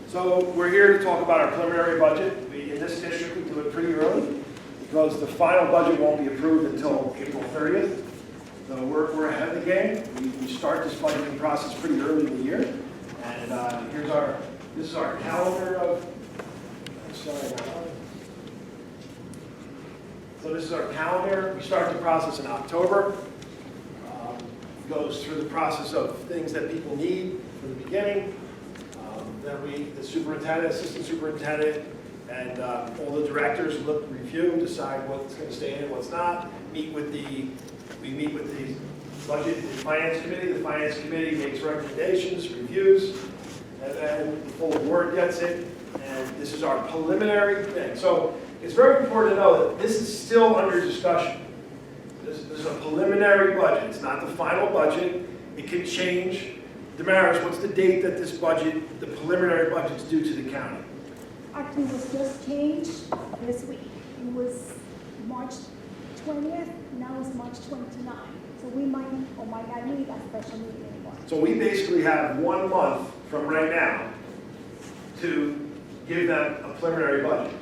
So we're here to talk about our preliminary budget. In this district, we do it pretty early because the final budget won't be approved until April 30th. So we're ahead of the game. We start this budgeting process pretty early in the year. And this is our calendar of, so this is our calendar. We start the process in October. Goes through the process of things that people need from the beginning. Then the superintendent, assistant superintendent, and all the directors review, decide what's going to stay in and what's not. We meet with the budget and finance committee. The finance committee makes recommendations, reviews, and then the full board gets it. And this is our preliminary thing. So it's very important to know that this is still under discussion. This is a preliminary budget. It's not the final budget. It can change. Damaris, what's the date that this budget, the preliminary budget's due to the county? Actually, it was just changed this week. It was March 20th, now it's March 29th. So we might or might not need a special meeting anymore. So we basically have 1 month from right now to give them a preliminary budget.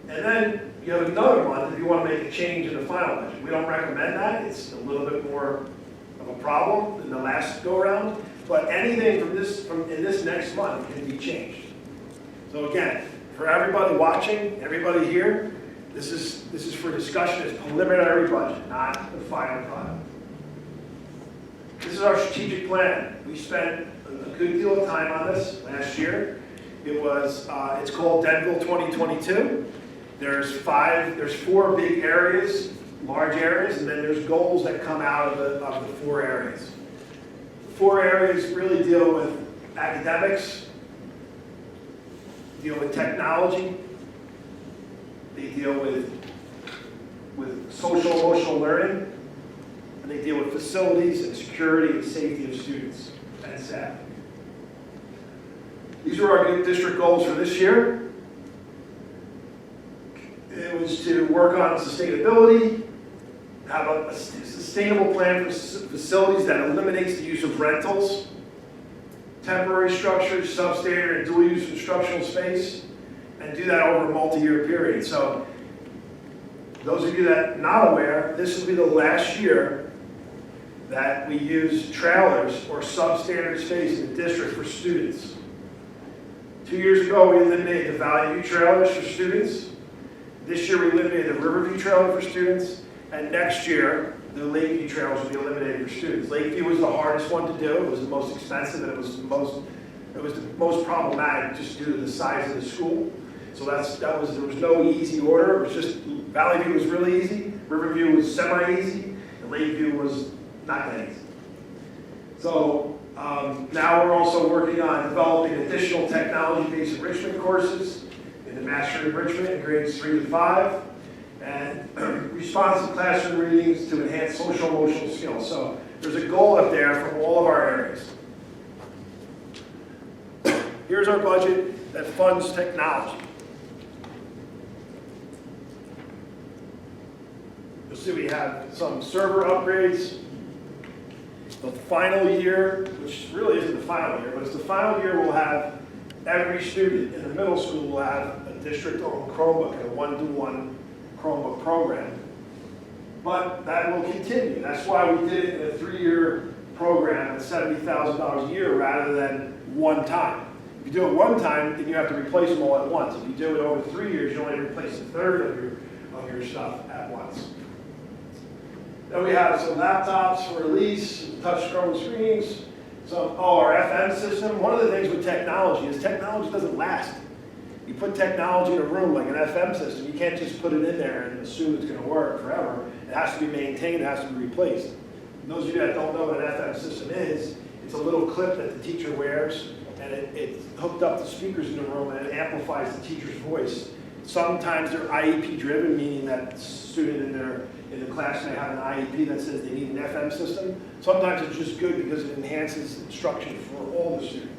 And then you have another month if you want to make a change in the final budget. We don't recommend that. It's a little bit more of a problem than the last go-around. But anything in this next month can be changed. So again, for everybody watching, everybody here, this is for discussion as preliminary budget, not the final product. This is our strategic plan. We spent a good deal of time on this last year. It's called Denville 2022. There's 4 big areas, large areas, and then there's goals that come out of the 4 areas. The 4 areas really deal with academics, deal with technology, they deal with social emotional learning, and they deal with facilities and security and safety of students and staff. These are our district goals for this year. It was to work on sustainability, have a sustainable plan for facilities that eliminates the use of rentals, temporary structures, substandard and dual-use instructional space, and do that over a multi-year period. So those of you that are not aware, this will be the last year that we use trailers or substandard space in the district for students. 2 years ago, we eliminated the Valley View trailers for students. This year, we eliminated the Riverview trailer for students. And next year, the Lakeview trailers will be eliminated for students. Lakeview was the hardest one to do. It was the most expensive, and it was the most problematic just due to the size of the school. So there was no easy order. It was just Valley View was really easy, Riverview was semi-easy, and Lakeview was not that easy. So now we're also working on developing additional technology-based enrichment courses in the Master Enrichment in grades 3 to 5, and responsive classroom readings to enhance social emotional skills. So there's a goal up there for all of our areas. Here's our budget that funds technology. You'll see we have some server upgrades. The final year, which really isn't the final year, but it's the final year, we'll have every student in the middle school will have a district-owned Chromebook and a 1-to-1 Chromebook program. But that will continue. That's why we did it in a 3-year program at $70,000 a year rather than one time. If you do it one time, then you have to replace them all at once. If you do it over 3 years, you only replace a third of your stuff at once. Then we have some laptops for lease, touch screens, our FM system. One of the things with technology is technology doesn't last. You put technology in a room like an FM system, you can't just put it in there and assume it's going to work forever. It has to be maintained, it has to be replaced. And those of you that don't know what an FM system is, it's a little clip that the teacher wears, and it's hooked up to speakers in the room, and it amplifies the teacher's voice. Sometimes they're IEP driven, meaning that the student in the class may have an IEP that says they need an FM system. Sometimes it's just good because it enhances instruction for all the students.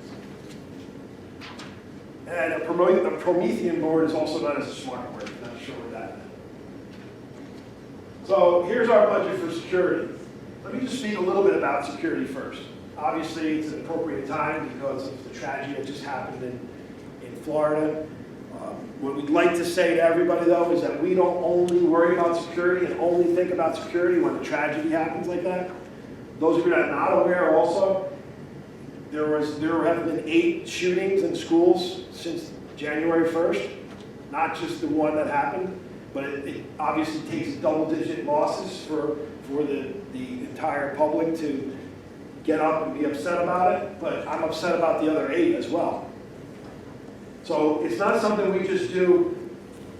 And a Promethean board is also known as a smart board. I'm not sure what that is. So here's our budget for security. Let me just speak a little bit about security first. Obviously, it's an appropriate time because of the tragedy that just happened in Florida. What we'd like to say to everybody, though, is that we don't only worry about security and only think about security when a tragedy happens like that. Those of you that are not aware also, there have been 8 shootings in schools since January 1st, not just the one that happened, but it obviously takes double-digit losses for the entire public to get up and be upset about it, but I'm upset about the other 8 as well. So it's not something we just do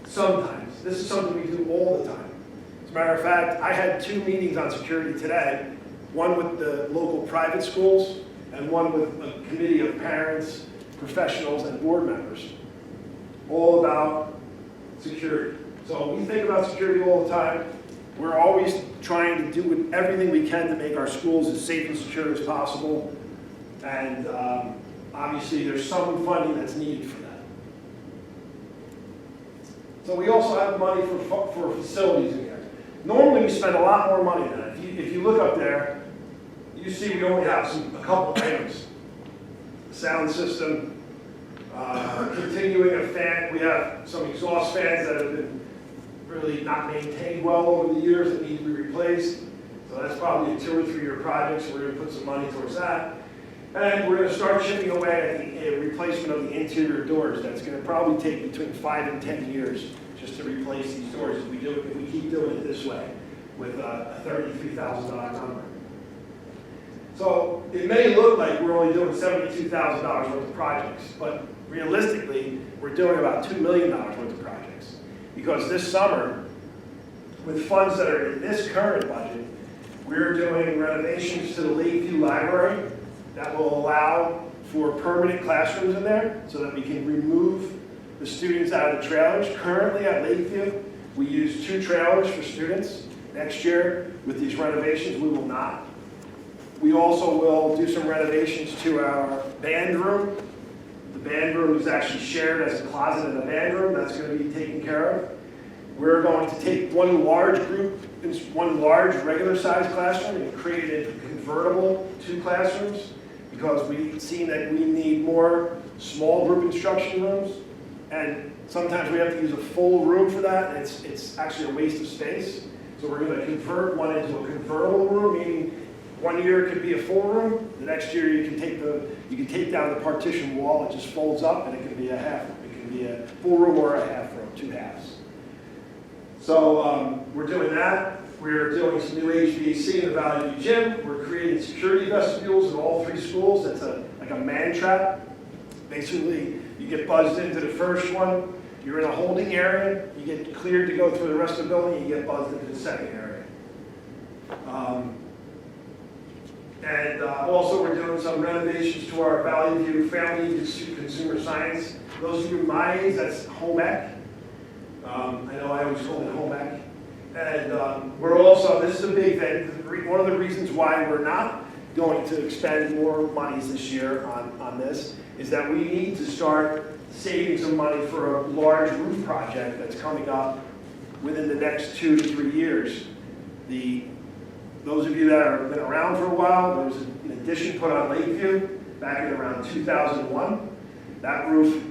sometimes. This is something we do all the time. As a matter of fact, I had 2 meetings on security today, one with the local private schools and one with a committee of parents, professionals, and board members, all about security. So we think about security all the time. We're always trying to do everything we can to make our schools as safe and secure as possible. And obviously there's some funding that's needed for that. So we also have money for facilities in here. Normally we spend a lot more money than that. If you look up there, you see we only have a couple items. Sound system, continuing a fan. We have some exhaust fans that have been really not maintained well over the years that need to be replaced. So that's probably a 2 or 3 year project, so we're going to put some money towards that. And we're going to start chipping away at the replacement of the interior doors. That's going to probably take between 5 and 10 years just to replace these doors if we keep doing it this way with a $33,000 number. So it may look like we're only doing $72,000 worth of projects, but realistically, we're doing about $2 million worth of projects. Because this summer, with funds that are in this current budget, we're doing renovations to the Lakeview Library that will allow for permanent classrooms in there so that we can remove the students out of the trailers. Currently at Lakeview, we use 2 trailers for students. Next year, with these renovations, we will not. We also will do some renovations to our band room. The band room is actually shared as a closet in the band room. That's going to be taken care of. We're going to take one large regular sized classroom and create it into convertible 2 classrooms because we've seen that we need more small group instruction rooms. And sometimes we have to use a full room for that, and it's actually a waste of space. So we're going to convert one into a convertible room, meaning one year it could be a full room. The next year you can take down the partition wall. It just folds up, and it can be a half room. It can be a full room or a half room, 2 halves. So we're doing that. We're doing some new HVAC in the Valley View Gym. We're creating security vestibules in all 3 schools. It's like a man trap. Basically, you get buzzed into the first one. You're in a holding area. You get cleared to go through the rest of the building. You get buzzed into the second area. Also, we're doing some renovations to our Valley View Family Consumer Science. Those of you my age, that's home ec. I know I always call it home ec. And we're also, this is a big thing, one of the reasons why we're not going to expend more monies this year on this is that we need to start saving some money for a large roof project that's coming up within the next 2 to 3 years. Those of you that have been around for a while, there was an addition put on Lakeview back in around 2001. That roof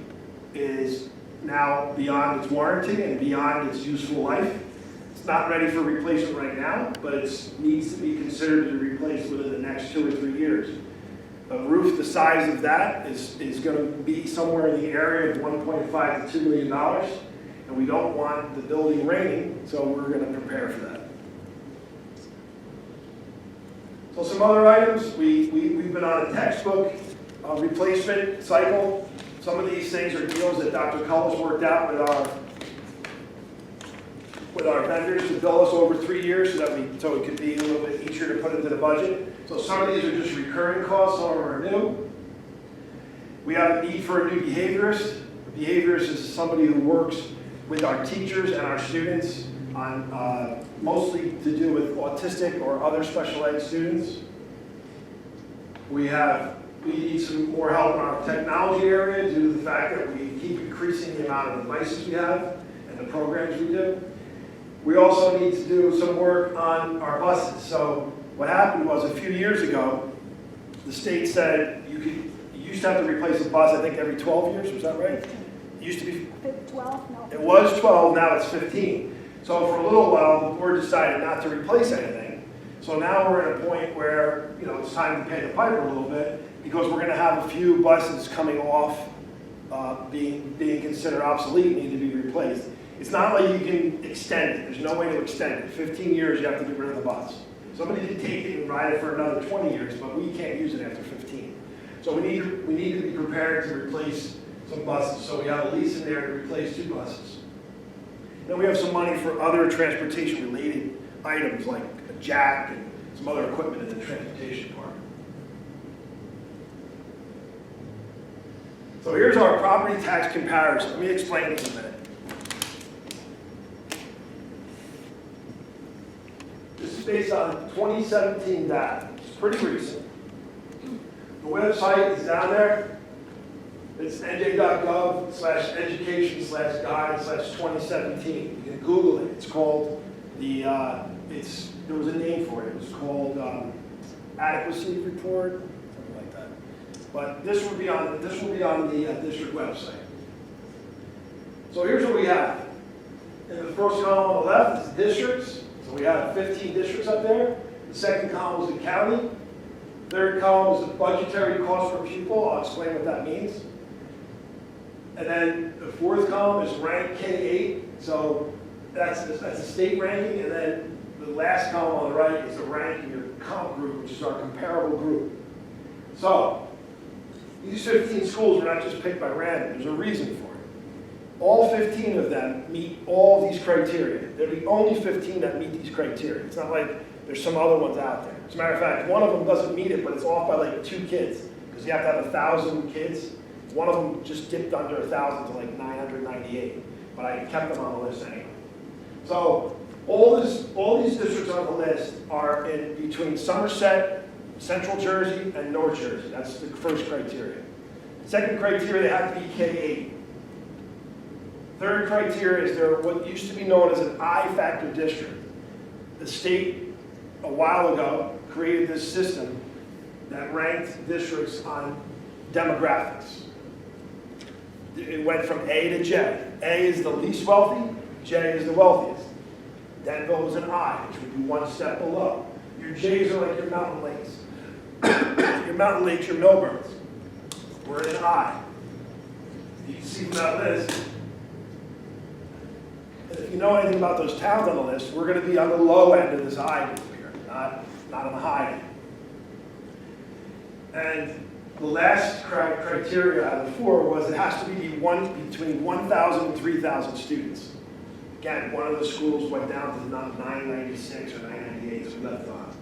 is now beyond its warranty and beyond its useful life. It's not ready for replacement right now, but it needs to be considered to be replaced within the next 2 or 3 years. A roof the size of that is going to be somewhere in the area of $1.5 to $2 million, and we don't want the building raining, so we're going to prepare for that. So some other items, we've been on a textbook replacement cycle. Some of these things are deals that Dr. Cullis worked out with our vendors to bill us over 3 years so it could be a little bit easier to put into the budget. So some of these are just recurring costs, some of them are new. We have a need for a new behaviorist. A behaviorist is somebody who works with our teachers and our students on mostly to do with autistic or other special ed students. We need some more help in our technology area due to the fact that we keep increasing the amount of devices we have and the programs we do. We also need to do some work on our buses. So what happened was a few years ago, the state said you used to have to replace a bus, I think, every 12 years, was that right? It used to be, 12, no. it was 12, now it's 15. So for a little while, the board decided not to replace anything. So now we're at a point where, you know, it's time to pay the piper a little bit, because we're gonna have a few buses coming off, being considered obsolete, need to be replaced. It's not like you can extend it. There's no way to extend it. 15 years, you have to get rid of the bus. Somebody can take it and ride it for another 20 years, but we can't use it after 15. So we need to be prepared to replace some buses. So we have a lease in there to replace 2 buses. Then we have some money for other transportation-related items, like a jack and some other equipment in the transportation department. So here's our property tax comparison. Let me explain this in a minute. This is based on 2017 data. It's pretty recent. The website is down there. It's nj.gov/education/guide/2017. You can Google it. It's called there was a name for it. It was called adequacy report, something like that. But this will be on the district website. So here's what we have. In the first column on the left is districts. So we have 15 districts up there. The second column is the county. Third column is the budgetary cost per pupil. I'll explain what that means. And then the fourth column is rank K-8. So that's a state ranking. And then the last column on the right is the rank in your comp group, which is our comparable group. So these 15 schools were not just picked by random. There's a reason for it. All 15 of them meet all these criteria. They're the only 15 that meet these criteria. It's not like there's some other ones out there. As a matter of fact, one of them doesn't meet it, but it's off by like 2 kids, because you have to have 1,000 kids. One of them just dipped under 1,000 to like 998, but I kept them on the list anyway. So all these districts on the list are in between Somerset, Central Jersey, and North Jersey. That's the first criteria. Second criteria, they have to be K-8. Third criteria is they're what used to be known as an I-factor district. The state, a while ago, created this system that ranked districts on demographics. It went from A to J. A is the least wealthy, J is the wealthiest. Denville is an I, which would be 1 step below. Your J's are like your mountain lakes. Your mountain lakes, your Millburns. We're in I. You can see from that list. If you know anything about those towns on the list, we're going to be on the low end of this I group here, not on the high end. And the last criteria out of the 4 was it has to be between 1,000 and 3,000 students. Again, one of the schools went down to 996 or 998, so we left on.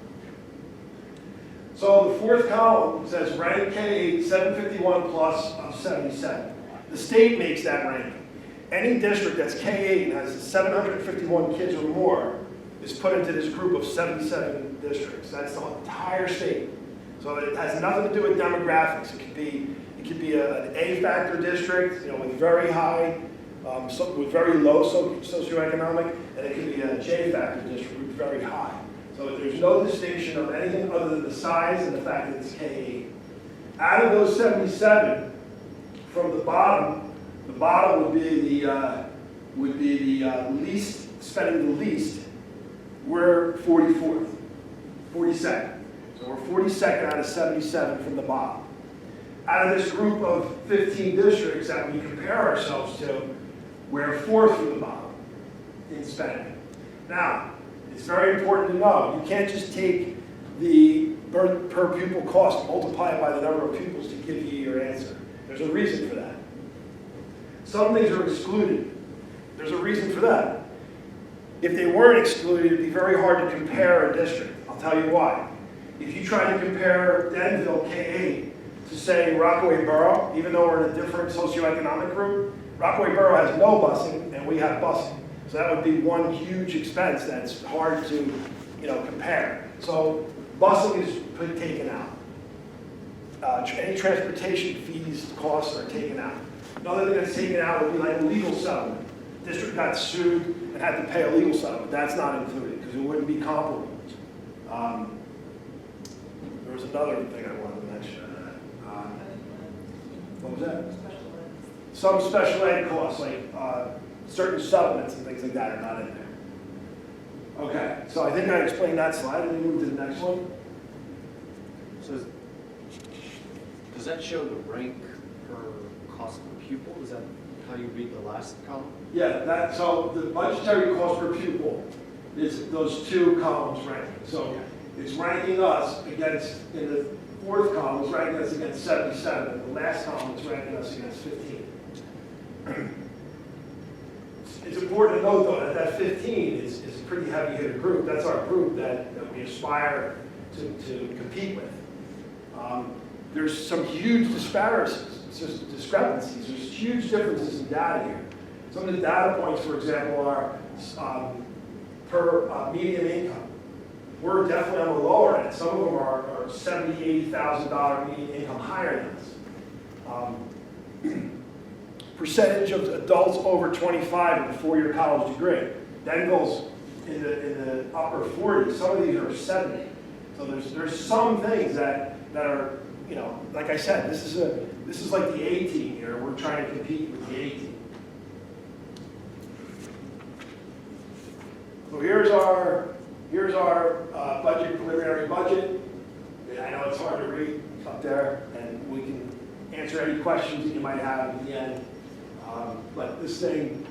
So the fourth column says rank K-8, 751 plus of 77. The state makes that ranking. Any district that's K-8 and has 751 kids or more is put into this group of 77 districts. That's the entire state. So it has nothing to do with demographics. It could be an A-factor district, you know, with very high, with very low socioeconomic, and it could be a J-factor district with very high. So there's no distinction of anything other than the size and the fact that it's K-8. Out of those 77, from the bottom would be the least, spending the least. We're 44th, 42nd. So we're 42nd out of 77 from the bottom. Out of this group of 15 districts that we compare ourselves to, we're 4th from the bottom in spending. Now, it's very important to know, you can't just take the per pupil cost, multiply it by the number of pupils to give you your answer. There's a reason for that. Some things are excluded. There's a reason for that. If they weren't excluded, it'd be very hard to compare a district. I'll tell you why. If you try to compare Denville K-8 to, say, Rockaway Borough, even though we're in a different socioeconomic group, Rockaway Borough has no busing and we have busing. So that would be one huge expense that's hard to, compare. So busing is taken out. Any transportation fees, costs are taken out. Another thing that's taken out would be like a legal settlement. District got sued and had to pay a legal settlement. That's not included because it wouldn't be comparable. There was another thing I wanted to mention. What was that? Some special ed costs, like certain supplements and things like that are not in there. Okay, so I think I explained that slide, and we move to the next one. So does that show the rank per cost per pupil? Is that how you read the last column? Yeah, so the budgetary cost per pupil is those two columns ranking. So it's ranking us against, in the fourth column, it's ranking us against 77. In the last column, it's ranking us against 15. It's important to note, though, that 15 is a pretty heavy hitter group. That's our group that we aspire to compete with. There's some huge discrepancies. There's huge differences in data here. Some of the data points, for example, are per median income. We're definitely on the lower end. Some of them are $70,000, $80,000 median income higher than us. Percentage of adults over 25 with a four-year college degree. Denville's in the upper 40s. Some of these are 70. So there's some things that are, you know, like I said, this is like the A team here. We're trying to compete with the A team. So here's our budget, preliminary budget. I know it's hard to read up there, and we can answer any questions that you might have at the end. But this thing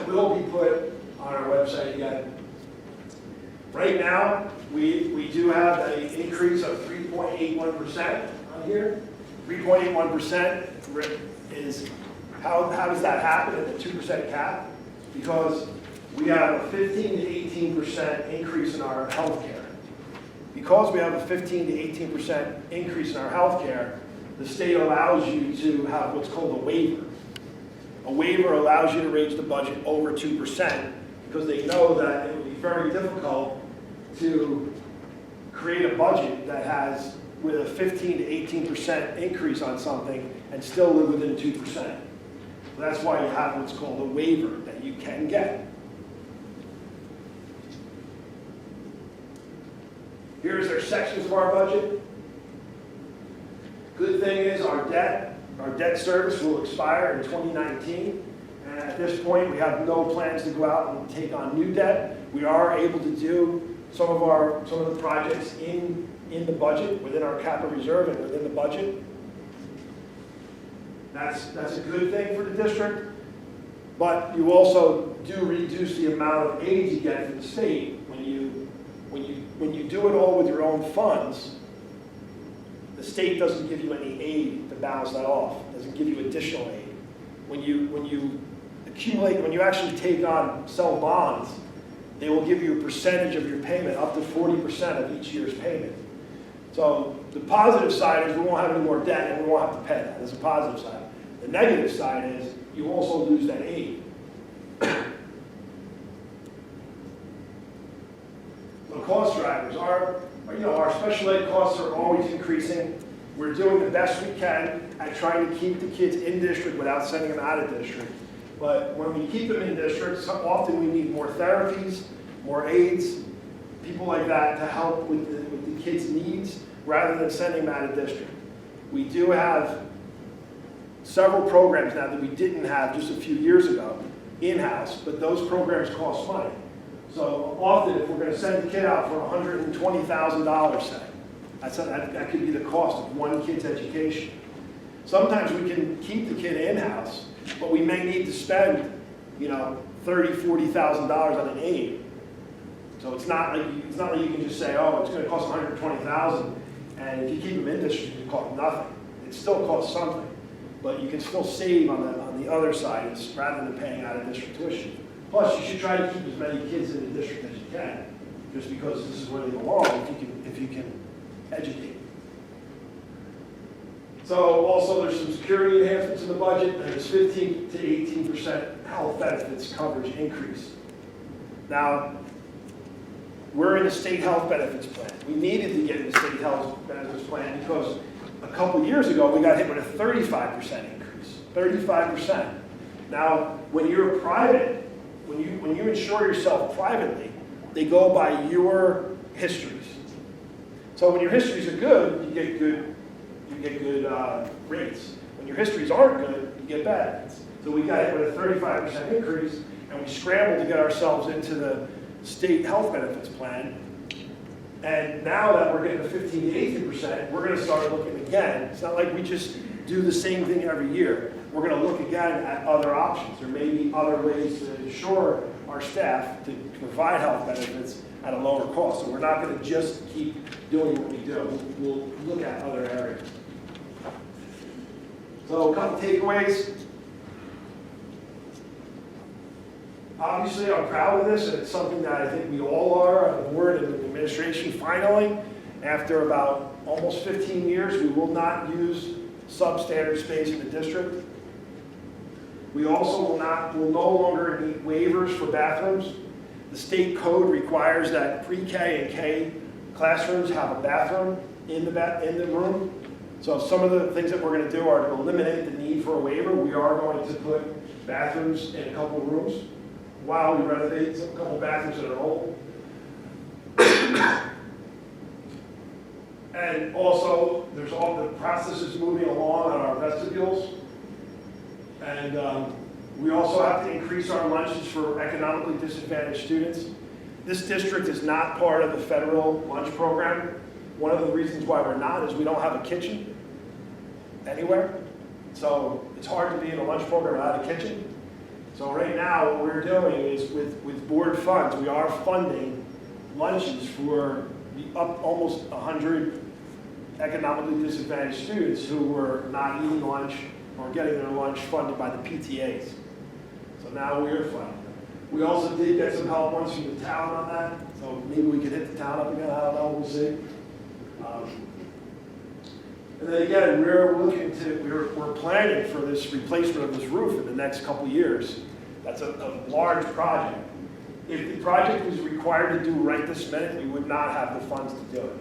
will be put on our website again. Right now, we do have an increase of 3.81% on here. 3.81% is, how does that happen at the 2% cap? Because we have a 15 to 18% increase in our health care. Because we have a 15 to 18% increase in our health care, the state allows you to have what's called a waiver. A waiver allows you to raise the budget over 2% because they know that it would be very difficult to create a budget that has with a 15 to 18% increase on something and still live within 2%. So that's why you have what's called a waiver that you can get. Here's our sections of our budget. Good thing is our debt service will expire in 2019. And at this point, we have no plans to go out and take on new debt. We are able to do some of the projects in the budget, within our capital reserve and within the budget. That's a good thing for the district. But you also do reduce the amount of aid you get from the state when you do it all with your own funds. The state doesn't give you any aid to balance that off. It doesn't give you additional aid. When you accumulate, when you actually sell bonds, they will give you a percentage of your payment, up to 40% of each year's payment. So the positive side is we won't have any more debt and we won't have to pay that. That's a positive side. The negative side is you also lose that aid. The cost drivers are, our special ed costs are always increasing. We're doing the best we can at trying to keep the kids in district without sending them out of district. But when we keep them in district, often we need more therapies, more aides, people like that to help with the kids' needs rather than sending them out of district. We do have several programs now that we didn't have just a few years ago in-house, but those programs cost money. So often, if we're going to send a kid out for $120,000, say, that could be the cost of one kid's education. Sometimes we can keep the kid in-house, but we may need to spend, $30,000, $40,000 on an aid. So it's not like you can just say, oh, it's going to cost $120,000, and if you keep them in district, it costs nothing. It still costs something, but you can still save on the other side rather than paying out of district tuition. Plus, you should try to keep as many kids in the district as you can, just because this is where they belong, if you can educate. So also there's some security enhancements in the budget, and there's 15 to 18% health benefits coverage increase. Now, we're in the state health benefits plan. We needed to get in the state health benefits plan because a couple years ago we got hit with a 35% increase, 35%. Now, when you're private, when you insure yourself privately, they go by your histories. So when your histories are good, you get good rates. When your histories aren't good, you get bad. So we got hit with a 35% increase, and we scrambled to get ourselves into the state health benefits plan. And now that we're getting to 15 to 18%, we're gonna start looking again. It's not like we just do the same thing every year. We're gonna look again at other options. There may be other ways to ensure our staff to provide health benefits at a lower cost. So we're not gonna just keep doing what we do. We'll look at other areas. So a couple takeaways. Obviously, I'm proud of this, and it's something that I think we all are on the board and the administration. Finally, after about almost 15 years, we will not use substandard space in the district. We also will no longer need waivers for bathrooms. The state code requires that pre-K and K classrooms have a bathroom in the room. So some of the things that we're going to do are to eliminate the need for a waiver. We are going to put bathrooms in a couple rooms while we renovate a couple bathrooms that are old. And also, there's all the processes moving along on our vestibules. And we also have to increase our lunches for economically disadvantaged students. This district is not part of the federal lunch program. One of the reasons why we're not is we don't have a kitchen anywhere. So it's hard to be in a lunch program without a kitchen. So right now, what we're doing is with board funds, we are funding lunches for almost 100 economically disadvantaged students who were not eating lunch or getting their lunch funded by the PTAs. So now we are funding them. We also did get some help once from the town on that, so maybe we could hit the town up again, I don't know, we'll see. And then again, we're planning for this replacement of this roof in the next couple of years. That's a large project. If the project was required to do right this minute, we would not have the funds to do it.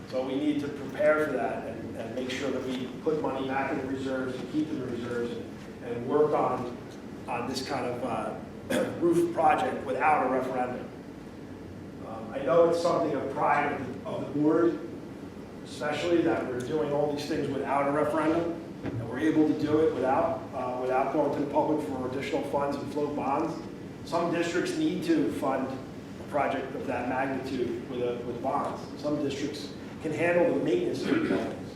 So we need to prepare for that and make sure that we put money back in the reserves and keep in the reserves and work on this kind of roof project without a referendum. I know it's something of pride of the board, especially that we're doing all these things without a referendum, and we're able to do it without going to the public for additional funds and float bonds. Some districts need to fund a project of that magnitude with bonds. Some districts can handle the maintenance of the buildings.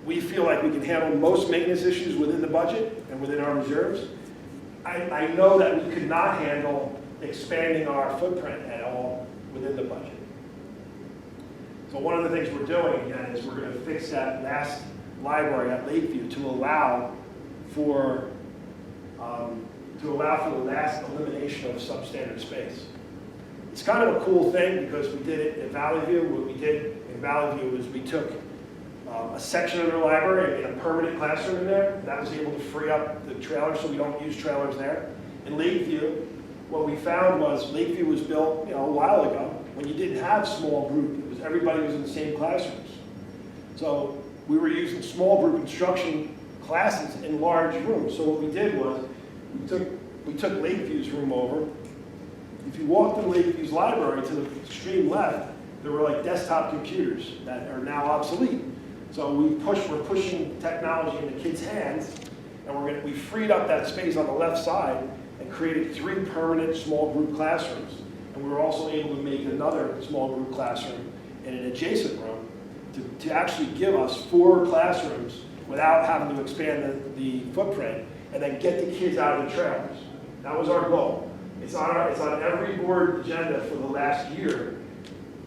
We feel like we can handle most maintenance issues within the budget and within our reserves. I know that we could not handle expanding our footprint at all within the budget. So one of the things we're doing again is we're going to fix that last library at Lakeview to allow for the last elimination of substandard space. It's kind of a cool thing because we did it in Valley View. What we did in Valley View is we took a section of their library and made a permanent classroom in there. That was able to free up the trailers so we don't use trailers there. In Lakeview, what we found was Lakeview was built a while ago when you didn't have small group. Everybody was in the same classrooms. So we were using small group instruction classes in large rooms. So what we did was we took Lakeview's room over. If you walked in Lakeview's library to the extreme left, there were like desktop computers that are now obsolete. So we're pushing technology into kids' hands, and we freed up that space on the left side and created 3 permanent small group classrooms. And we were also able to make another small group classroom in an adjacent room to actually give us 4 classrooms without having to expand the footprint and then get the kids out of the trailers. That was our goal. It's on every board agenda for the last year,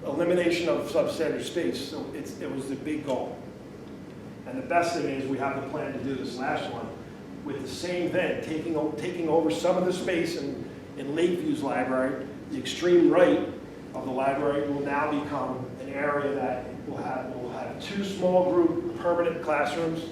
elimination of substandard space. So it was the big goal. And the best thing is we have the plan to do this last one with the same thing, taking over some of the space in Lakeview's library. The extreme right of the library will now become an area that will have 2 small group permanent classrooms.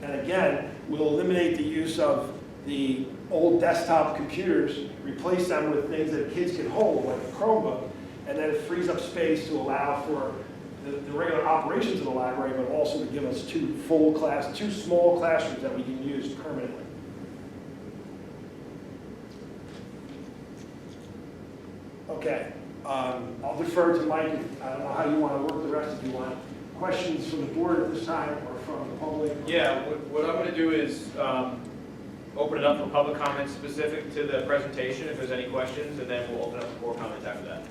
And again, we'll eliminate the use of the old desktop computers, replace them with things that kids can hold, like a Chromebook, and then it frees up space to allow for the regular operations of the library, but also to give us 2 small classrooms that we can use permanently. Okay, I'll defer to Mike. I don't know how you want to work the rest if you want. Questions from the board at this time or from the public? Yeah, what I'm gonna do is open it up for public comments specific to the presentation, if there's any questions, and then we'll open up for more comments after that.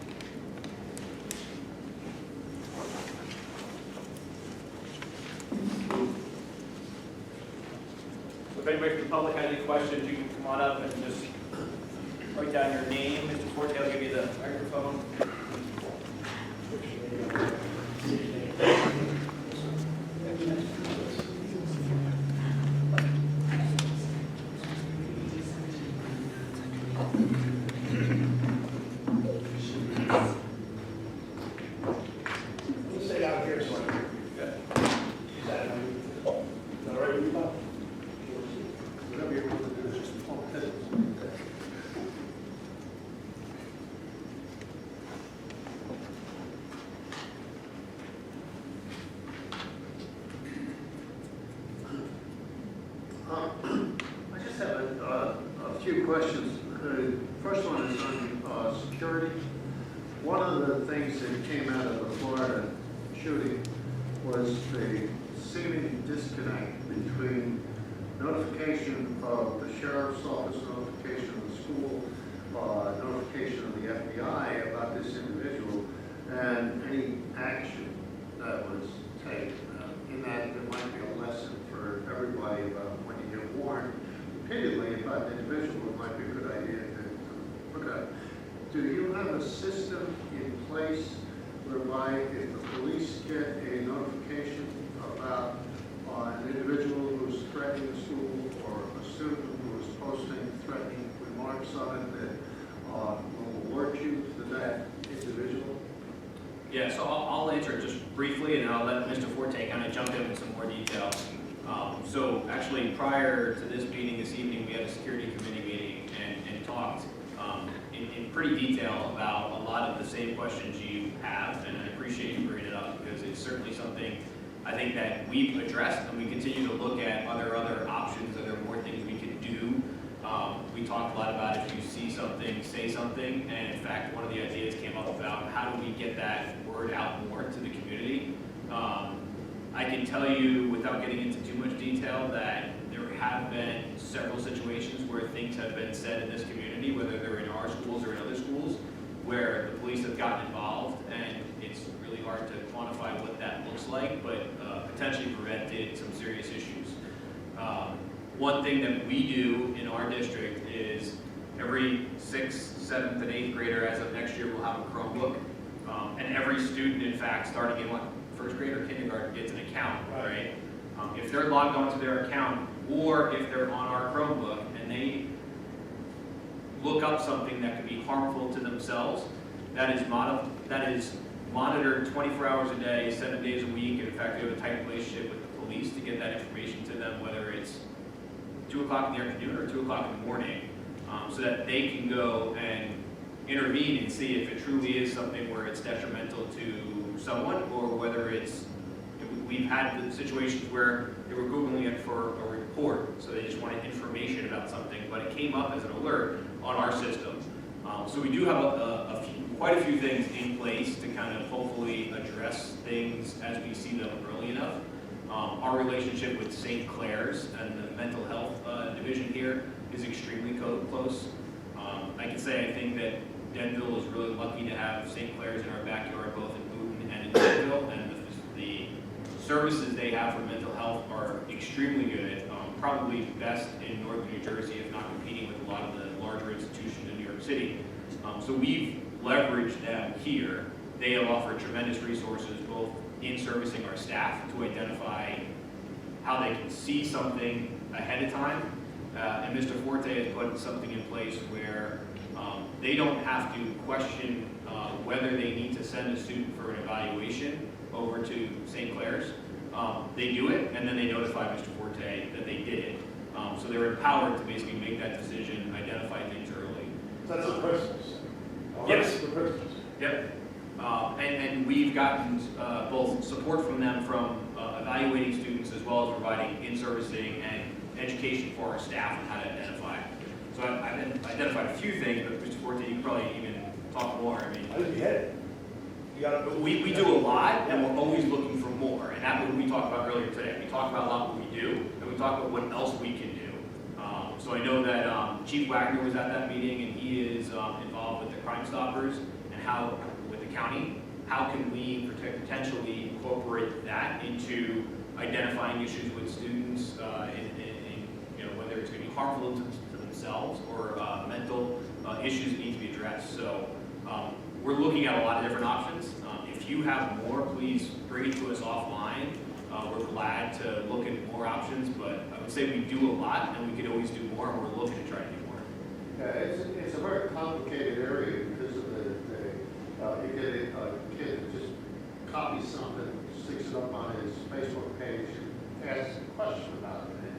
So if anybody from the public has any questions, you can come on up and just write down your name. Mr. Forte will give you the microphone. Let's stay out here so I can hear you. Good. Is that all right with you, Bob? Whatever you want to do, just I just have a few questions. The first one is on security. One of the things that came out of the Florida shooting was the seeming disconnect between notification of the sheriff's office, notification of the school, notification of the FBI about this individual, and any action that was taken. In that, there might be a lesson for everybody about when you get warned repeatedly about an individual, it might be a good idea to look at. Do you have a system in place whereby if the police get a notification about an individual who is threatening the school or a student who is posting threatening remarks on it, that will alert you to that individual? Yeah, so I'll answer it just briefly, and then I'll let Mr. Forte kind of jump in with some more detail. So actually, prior to this meeting this evening, we had a security committee meeting and talked in pretty detail about a lot of the same questions you have, and I appreciate you bringing it up because it's certainly something I think that we've addressed, and we continue to look at other options. Are there more things we could do? We talked a lot about if you see something, say something, and in fact, one of the ideas came up about how do we get that word out more to the community. I can tell you, without getting into too much detail, that there have been several situations where things have been said in this community, whether they're in our schools or in other schools, where the police have gotten involved, and it's really hard to quantify what that looks like, but potentially prevented some serious issues. One thing that we do in our district is every 6th, 7th, and 8th grader as of next year will have a Chromebook. And every student, in fact, starting in first grade or kindergarten gets an account, right? If they're logged onto their account, or if they're on our Chromebook and they look up something that could be harmful to themselves, that is monitored 24 hours a day, 7 days a week. And in fact, we have a tight relationship with the police to get that information to them, whether it's 2 o'clock in the afternoon or 2 o'clock in the morning, so that they can go and intervene and see if it truly is something where it's detrimental to someone, or whether it's, we've had the situations where they were Googling it for a report, so they just wanted information about something, but it came up as an alert on our system. So we do have quite a few things in place to kind of hopefully address things as we see them early enough. Our relationship with St. Clair's and the mental health division here is extremely close. I can say I think that Denville is really lucky to have St. Clair's in our backyard, both in Meetin and in Denville, and the services they have for mental health are extremely good, probably best in northern New Jersey, if not competing with a lot of the larger institutions in New York City. So we've leveraged them here. They have offered tremendous resources, both in servicing our staff to identify how they can see something ahead of time. And Mr. Forte has put something in place where they don't have to question whether they need to send a student for an evaluation over to St. Clair's. They do it, and then they notify Mr. Forte that they did it. So they're empowered to basically make that decision, identify things early. That's a Christmas. Yes. For Christmas. Yep. And we've gotten both support from them from evaluating students, as well as providing in-servicing and education for our staff on how to identify. So I've identified a few things, but Mr. Forte, you can probably even talk more. I mean, How did you hit it? You gotta, We do a lot, and we're always looking for more, and that's what we talked about earlier today. We talked about a lot what we do, and we talked about what else we can do. So I know that Chief Wagner was at that meeting, and he is involved with the Crime Stoppers and how, with the county, how can we potentially incorporate that into identifying issues with students, in whether it's going to be harmful to themselves or mental issues that need to be addressed. So we're looking at a lot of different options. If you have more, please bring it to us offline. We're glad to look at more options, but I would say we do a lot, and we could always do more, and we're looking to try to do more. Yeah, it's a very complicated area because of you get a kid that just copies something, sticks it up on his Facebook page, and asks a question about it, and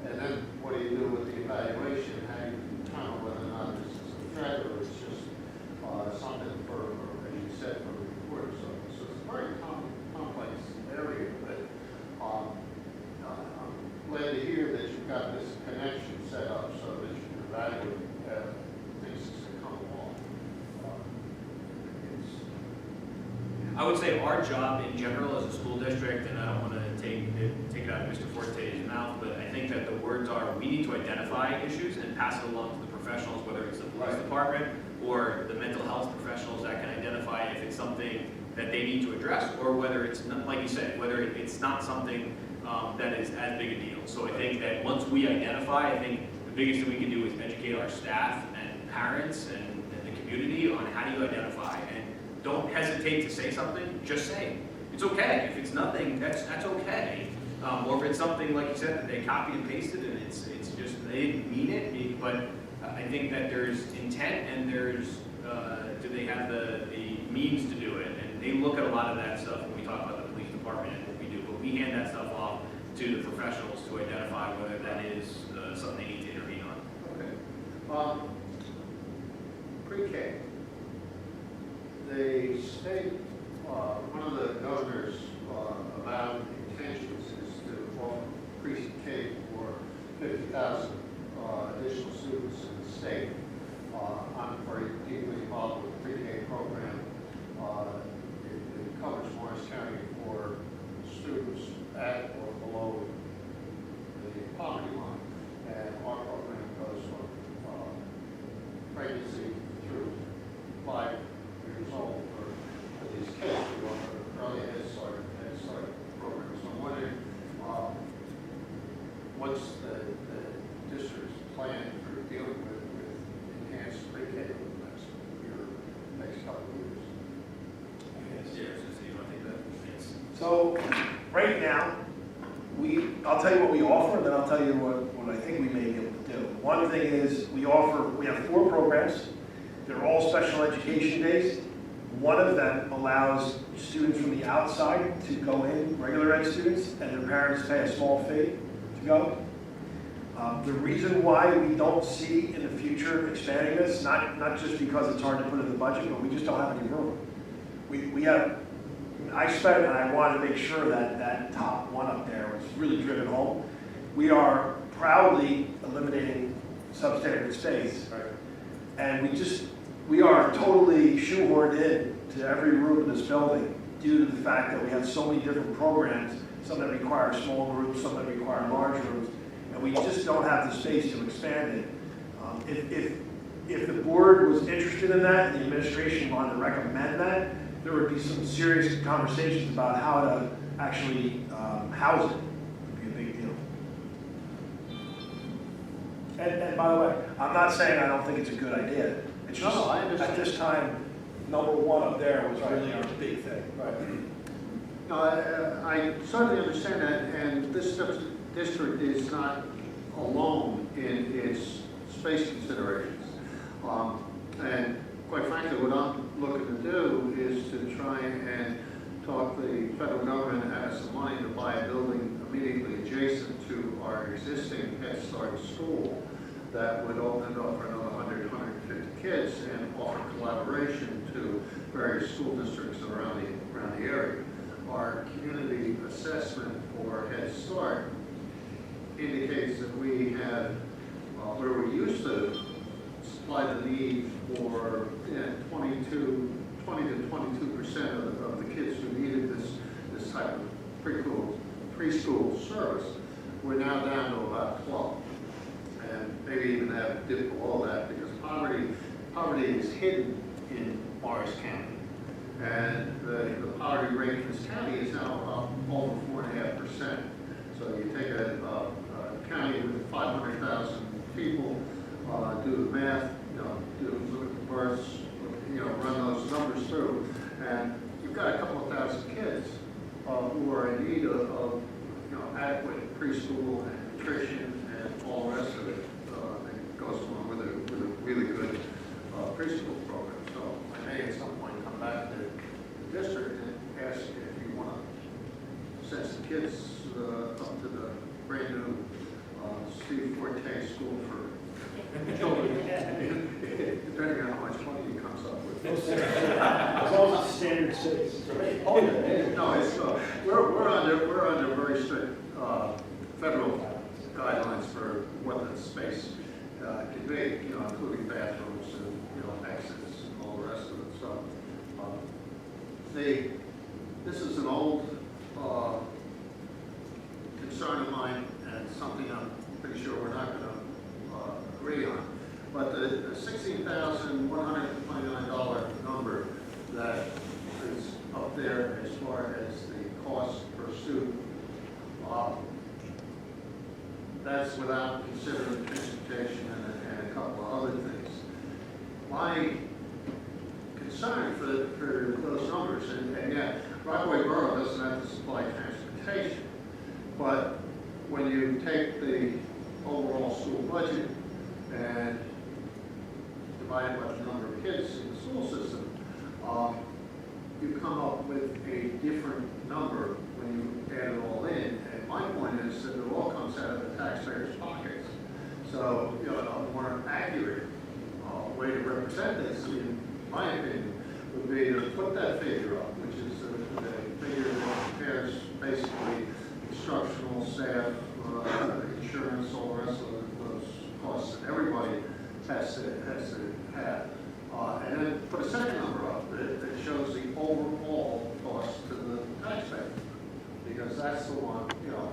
and then what do you do with the evaluation? How do you determine whether or not this is a threat or it's just something for, as you said, for the report. So it's a very complex area, but I'm glad to hear that you've got this connection set up so that you can evaluate things as they come along. I would say our job in general as a school district, and I don't want to take it out of Mr. Forte's mouth, but I think that the words are, we need to identify issues and pass it along to the professionals, whether it's the police department or the mental health professionals that can identify if it's something that they need to address, or whether it's not, like you said, whether it's not something that is as big a deal. So I think that once we identify, I think the biggest thing we can do is educate our staff and parents and the community on how do you identify. And don't hesitate to say something, just say it. It's okay. If it's nothing, that's okay. Or if it's something, like you said, that they copy and pasted and it's just, they didn't mean it, but I think that there's intent and there's, do they have the means to do it? And they look at a lot of that stuff when we talk about the police department and what we do, but we hand that stuff off to the professionals to identify whether that is something they need to intervene on. Okay. Pre-K. The state, one of the governor's avowed intentions is to offer pre-K for 50,000 additional students in the state. I'm very deeply involved with the pre-K program. It covers Morris County for students at or below the poverty line. And our program goes from pregnancy through 5 years old for these kids. We offer early head start programs. So I'm wondering, what's the district's plan for dealing with enhanced pre-K over the next couple of years? So right now, I'll tell you what we offer, and then I'll tell you what I think we may be able to do. One thing is we have 4 programs. They're all special education based. One of them allows students from the outside to go in, regular ed students, and their parents pay a small fee to go. The reason why we don't see in the future expanding this, not just because it's hard to put in the budget, but we just don't have any room. I spent, and I wanted to make sure that that top one up there was really driven home. We are proudly eliminating substandard space. Right. And we are totally shoehorned in to every room in this building due to the fact that we have so many different programs, some that require small groups, some that require large rooms, and we just don't have the space to expand it. If the board was interested in that, and the administration wanted to recommend that, there would be some serious conversations about how to actually house it. It would be a big deal. And by the way, I'm not saying I don't think it's a good idea. It's just, No, I understand. at this time, number one up there was really our big thing. Right. No, I certainly understand that, and this district is not alone in its space considerations. And quite frankly, what I'm looking to do is to try and talk the federal government out of some money to buy a building immediately adjacent to our existing Head Start school that would open it up for another 100, 150 kids and offer collaboration to various school districts around the area. Our community assessment for Head Start indicates that we have, where we used to supply the need for 20 to service, we're now down to about 12. And maybe even have dipped below that because poverty is hidden in Morris County. And the poverty rate in this county is now up over 4.5%. So you take a county with 500,000 people, do the math, look at the births, run those numbers through, and you've got a couple of thousand kids who are in need of adequate preschool and nutrition and all the rest of it that goes along with a really good preschool program. So I may at some point come back to the district and ask if you want to send some kids up to the brand new Steve Forte School for children, depending on how much money he comes up with. As long as it's standard six. Oh, yeah. No, it's, we're under very strict federal guidelines for what the space can be, including bathrooms and, exits and all the rest of it. So, this is an old concern of mine and something I'm pretty sure we're not going to agree on. But the $16,129 number that is up there as far as the cost per student, that's without considering transportation and a couple of other things. My concern for those numbers, and yet Rockaway Borough doesn't have to supply transportation, but when you take the overall school budget and divide it by the number of kids in the school system, you come up with a different number when you add it all in. And my point is that it all comes out of the taxpayers' pockets. So, a more accurate way to represent this, in my opinion, would be to put that figure up, which is the figure that compares basically instructional staff, insurance, all the rest of those costs that everybody has to have. And then put a second number up that shows the overall cost to the taxpayer. Because that's the one, no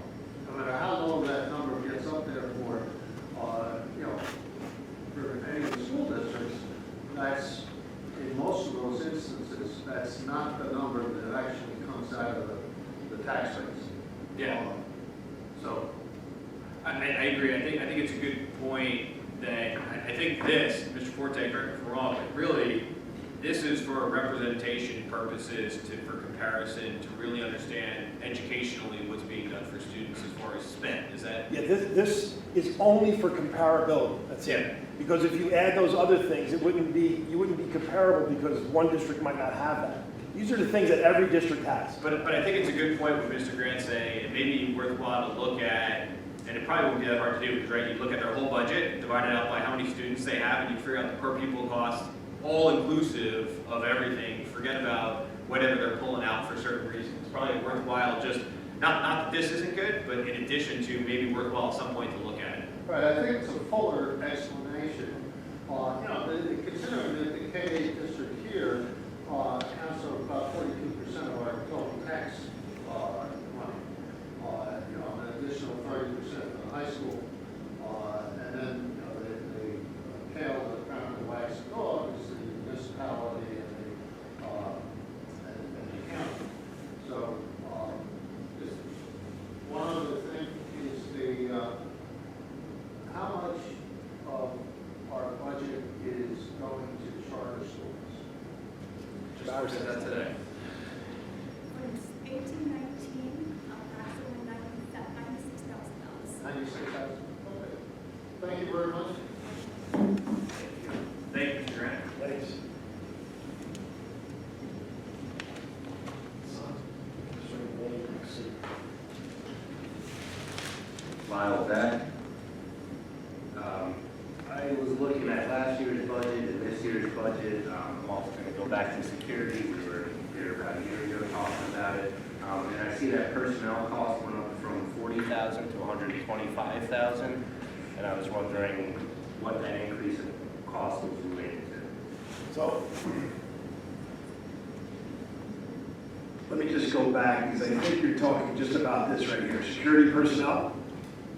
matter how low that number gets up there for any of the school districts, that's, in most of those instances, that's not the number that actually comes out of the taxpayers. Yeah. So, I agree. I think it's a good point that I think this, Mr. Forte, correct me if I'm wrong, but really, this is for representation purposes, for comparison, to really understand educationally what's being done for students as far as spend. Is that? Yeah, this is only for comparability, that's it. Because if you add those other things, you wouldn't be comparable because one district might not have that. These are the things that every district has. But I think it's a good point what Mr. Grant saying. It may be worthwhile to look at, and it probably won't be that hard to do, because right, you look at their whole budget, divide it out by how many students they have, and you figure out the per pupil cost, all inclusive of everything. Forget about whatever they're pulling out for certain reasons. It's probably worthwhile just, not that this isn't good, but in addition to maybe worthwhile at some point to look at it. right, I think it's a fuller explanation. Considering that the K-8 district here accounts for about 42% of our total tax money, an additional 30% for the high school, and then the tail that kind of wags the dog is the municipality and the county. So just one other thing is how much of our budget is going to charter schools? Just looked at that today. For 1819, approximately $96,000. 96,000. Okay. Thank you very much. Thank you, Mr. Grant. Thanks. Lyle Beck. I was looking at last year's budget and this year's budget. I'm also going to go back to security. We were here about a year ago talking about it. And I see that personnel cost went up from $40,000 to $125,000. And I was wondering what that increase in cost was related to. So, let me just go back, because I think you're talking just about this right here, security personnel.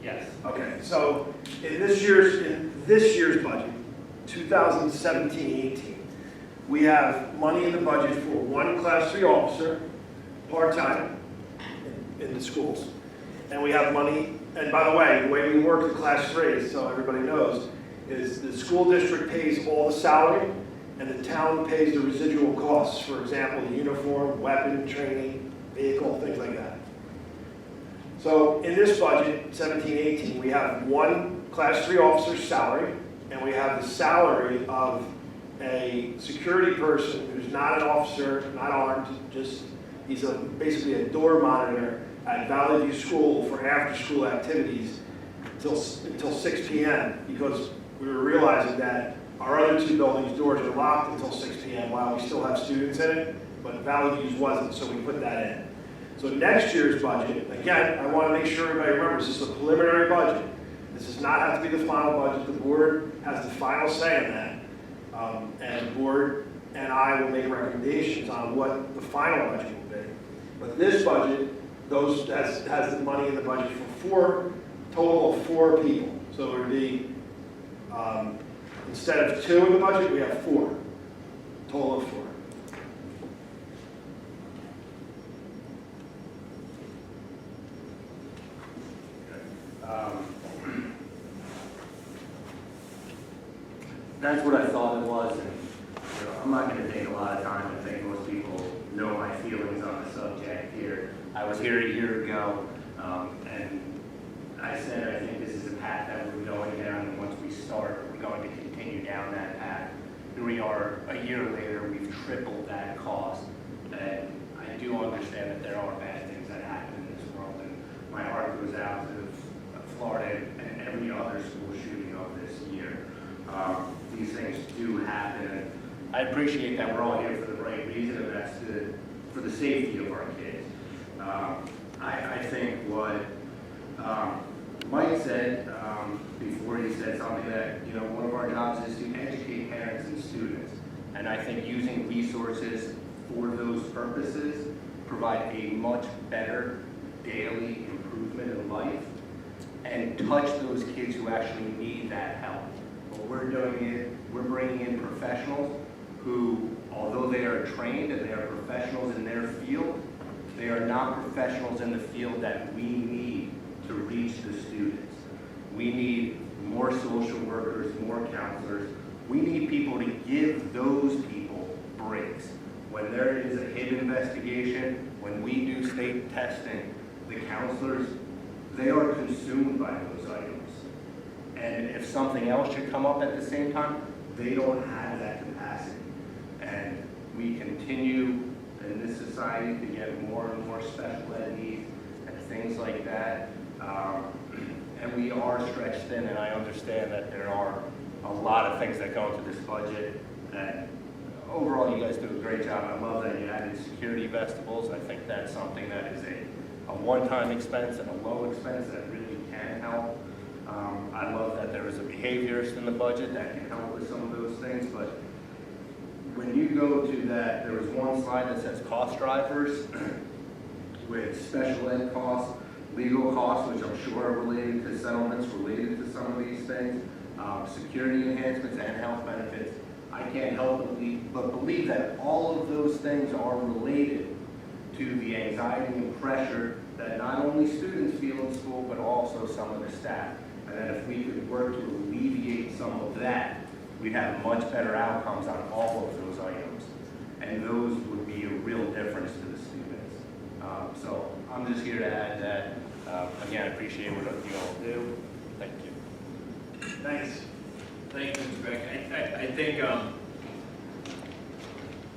Yes. Okay, so in this year's budget, 2017-18, we have money in the budget for one Class 3 officer, part-time, in the schools. And we have money, and by the way we work the Class 3, so everybody knows, is the school district pays all the salary, and the town pays the residual costs, for example, the uniform, weapon, training, vehicle, things like that. So in this budget, 17-18, we have one Class 3 officer's salary, and we have the salary of a security person who's not an officer, not armed, just, he's basically a door monitor at Valley View School for after-school activities until 6 p.m. because we were realizing that our other two buildings' doors are locked until 6 p.m. while we still have students in it, but Valley View's wasn't, so we put that in. So next year's budget, again, I want to make sure everybody remembers, this is a preliminary budget. This does not have to be the final budget. The board has the final say in that. And the board and I will make recommendations on what the final budget will be. But this budget, has the money in the budget for total of 4 people. So it would be, instead of 2 in the budget, we have 4, total of 4. That's what I thought it was, and I'm not going to take a lot of time. I think most people know my feelings on the subject here. I was here a year ago, and I said I think this is a path that we're going down, and once we start, we're going to continue down that path. Here we are, a year later, we've tripled that cost, and I do understand that there are bad things that happen in this world, and my heart goes out to Florida and every other school shooting of this year. These things do happen, and I appreciate that we're all here for the right reason, and that's for the safety of our kids. I think what Mike said before, he said something that, one of our jobs is to educate parents and students, and I think using resources for those purposes provide a much better daily improvement in life and touch those kids who actually need that help. What we're doing is we're bringing in professionals who, although they are trained and they are professionals in their field, they are not professionals in the field that we need to reach the students. We need more social workers, more counselors. We need people to give those people breaks. When there is a hit investigation, when we do state testing, the counselors, they are consumed by those items. And if something else should come up at the same time, they don't have that capacity. And we continue in this society to get more and more special ed needs and things like that. And we are stretched thin, and I understand that there are a lot of things that go into this budget. And overall, you guys do a great job. I love that you added security vestibles. I think that's something that is a one-time expense and a low expense that really can help. I love that there is a behaviorist in the budget that can help with some of those things, but when you go to that, there was one slide that says cost drivers with special ed costs, legal costs, which I'm sure are related to settlements, related to some of these things, security enhancements and health benefits. I can't help but believe that all of those things are related to the anxiety and pressure that not only students feel in school, but also some of the staff. And that if we could work to alleviate some of that, we'd have much better outcomes on all of those items. And those would be a real difference to the students. So I'm just here to add that. Again, I appreciate what you all do. Thank you. Thanks. Thank you, Mr. Beck. I think,